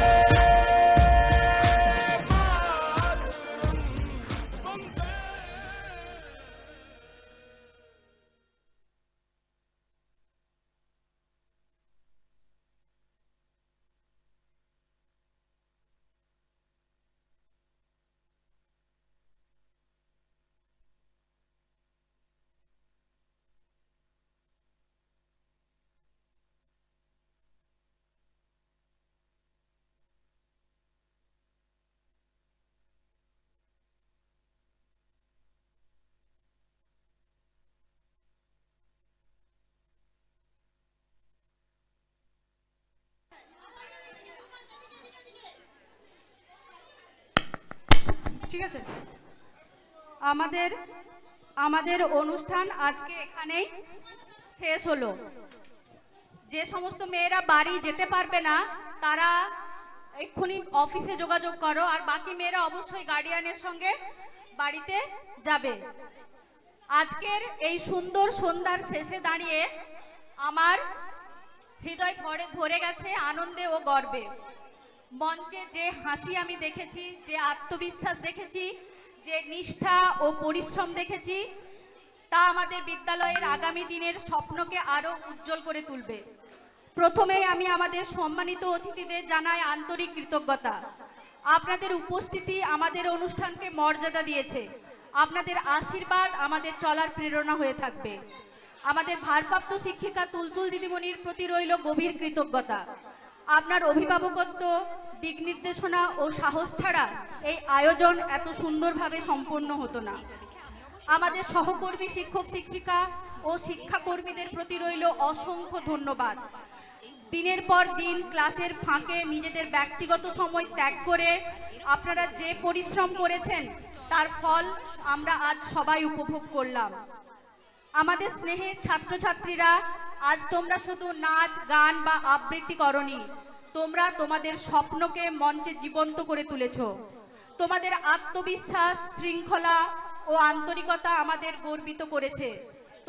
ঠিক আছে, আমাদের অনুষ্ঠান আজকে এখানেই শেষ হলো। যে সমস্ত মেয়েরা বাড়ি যেতে পারবে না তারা এক্ষুনি অফিসে যোগাযোগ করো, আর বাকি মেয়েরা অবশ্যই গার্ডিয়ানের সঙ্গে বাড়িতে যাবে। আজকের এই সুন্দর সন্ধ্যার শেষে দাঁড়িয়ে আমার হৃদয় ভরে গেছে আনন্দে ও গর্বে। মঞ্চে যে হাসি আমি দেখেছি, যে আত্মবিশ্বাস দেখেছি, যে নিষ্ঠা ও পরিশ্রম দেখেছি, তা আমাদের বিদ্যালয়ের আগামী দিনের স্বপ্নকে আরও উজ্জ্বল করে তুলবে। প্রথমেই আমি আমাদের সম্মানিত অতিথিদের জানাই আন্তরিক কৃতজ্ঞতা। আপনাদের উপস্থিতি আমাদের অনুষ্ঠানকে মর্যাদা দিয়েছে। আপনাদের আশীর্বাদ আমাদের চলার প্রেরণা হয়ে থাকবে। আমাদের ভারপ্রাপ্ত শিক্ষিকা তুলতুল দিদিমণির প্রতি রইল গভীর কৃতজ্ঞতা। আপনার অভিভাবকত্ব, দিক নির্দেশনা ও সাহস ছাড়া এই আয়োজন এত সুন্দরভাবে সম্পন্ন হতো না। আমাদের সহকর্মী শিক্ষক শিক্ষিকা ও শিক্ষাকর্মীদের প্রতি রইল অসংখ্য ধন্যবাদ। দিনের পর দিন ক্লাসের ফাঁকে নিজেদের ব্যক্তিগত সময় ত্যাগ করে আপনারা যে পরিশ্রম করেছেন তার ফল আমরা আজ সবাই উপভোগ করলাম। আমাদের স্নেহের ছাত্রছাত্রীরা, আজ তোমরা শুধু নাচ গান বা আবৃত্তি করনি, তোমরা তোমাদের স্বপ্নকে মঞ্চে জীবন্ত করে তুলেছ। তোমাদের আত্মবিশ্বাস, শৃঙ্খলা ও ও আন্তরিকতা আমাদের গর্বিত করেছে।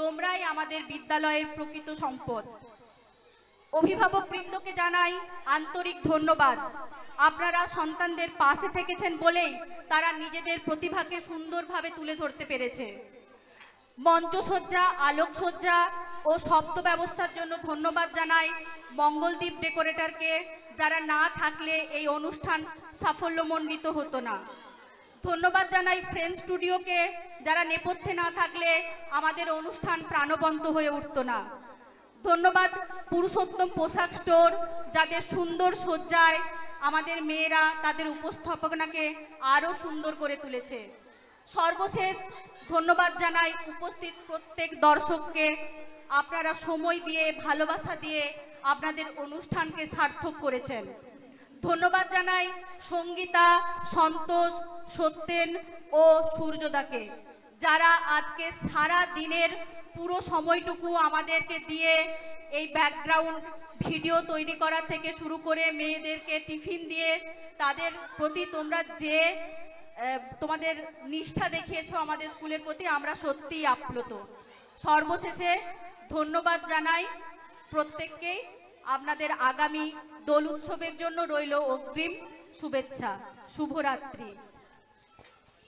তোমরাই আমাদের বিদ্যালয়ের প্রকৃত সম্পদ। অভিভাবকবৃন্দকে জানাই আন্তরিক ধন্যবাদ। আপনারা সন্তানদের পাশে থেকেছেন বলেই তারা নিজেদের প্রতিভাকে সুন্দরভাবে তুলে ধরতে পেরেছে। মঞ্চসজ্জা, আলোকসজ্জা ও শব্দ ব্যবস্থার জন্য ধন্যবাদ জানাই মঙ্গলদ্বীপ ডেকোরেটরকে, যারা না থাকলে এই অনুষ্ঠান সাফল্যমণ্ডিত হতো না। ধন্যবাদ জানাই ফ্রেন্ড স্টুডিওকে, যারা নেপথ্যে না থাকলে আমাদের অনুষ্ঠান প্রাণবন্ত হয়ে উঠতো না। ধন্যবাদ পুরুষোত্তম পোশাক স্টোর, যাদের সুন্দর সজ্জায় আমাদের মেয়েরা তাদের উপস্থাপনাকে আরও সুন্দর করে তুলেছে। সর্বশেষ ধন্যবাদ জানাই উপস্থিত প্রত্যেক দর্শককে। আপনারা সময় দিয়ে, ভালোবাসা দিয়ে আপনাদের অনুষ্ঠানকে সার্থক করেছেন। ধন্যবাদ জানাই সঙ্গীতা, সন্তোষ, সত্যেন ও সূর্যদাকে, যারা আজকে সারা দিনের পুরো সময়টুকু আমাদেরকে দিয়ে এই ব্যাকগ্রাউন্ড ভিডিও তৈরি করা থেকে শুরু করে মেয়েদেরকে টিফিন দিয়ে তাদের প্রতি তোমরা যে তোমাদের নিষ্ঠা দেখিয়েছো আমাদের স্কুলের প্রতি, আমরা সত্যিই আপ্লুত। সর্বশেষে ধন্যবাদ জানাই প্রত্যেককেই। আপনাদের আগামী দোল উৎসবের জন্য রইল অগ্রিম শুভেচ্ছা। শুভরাত্রি।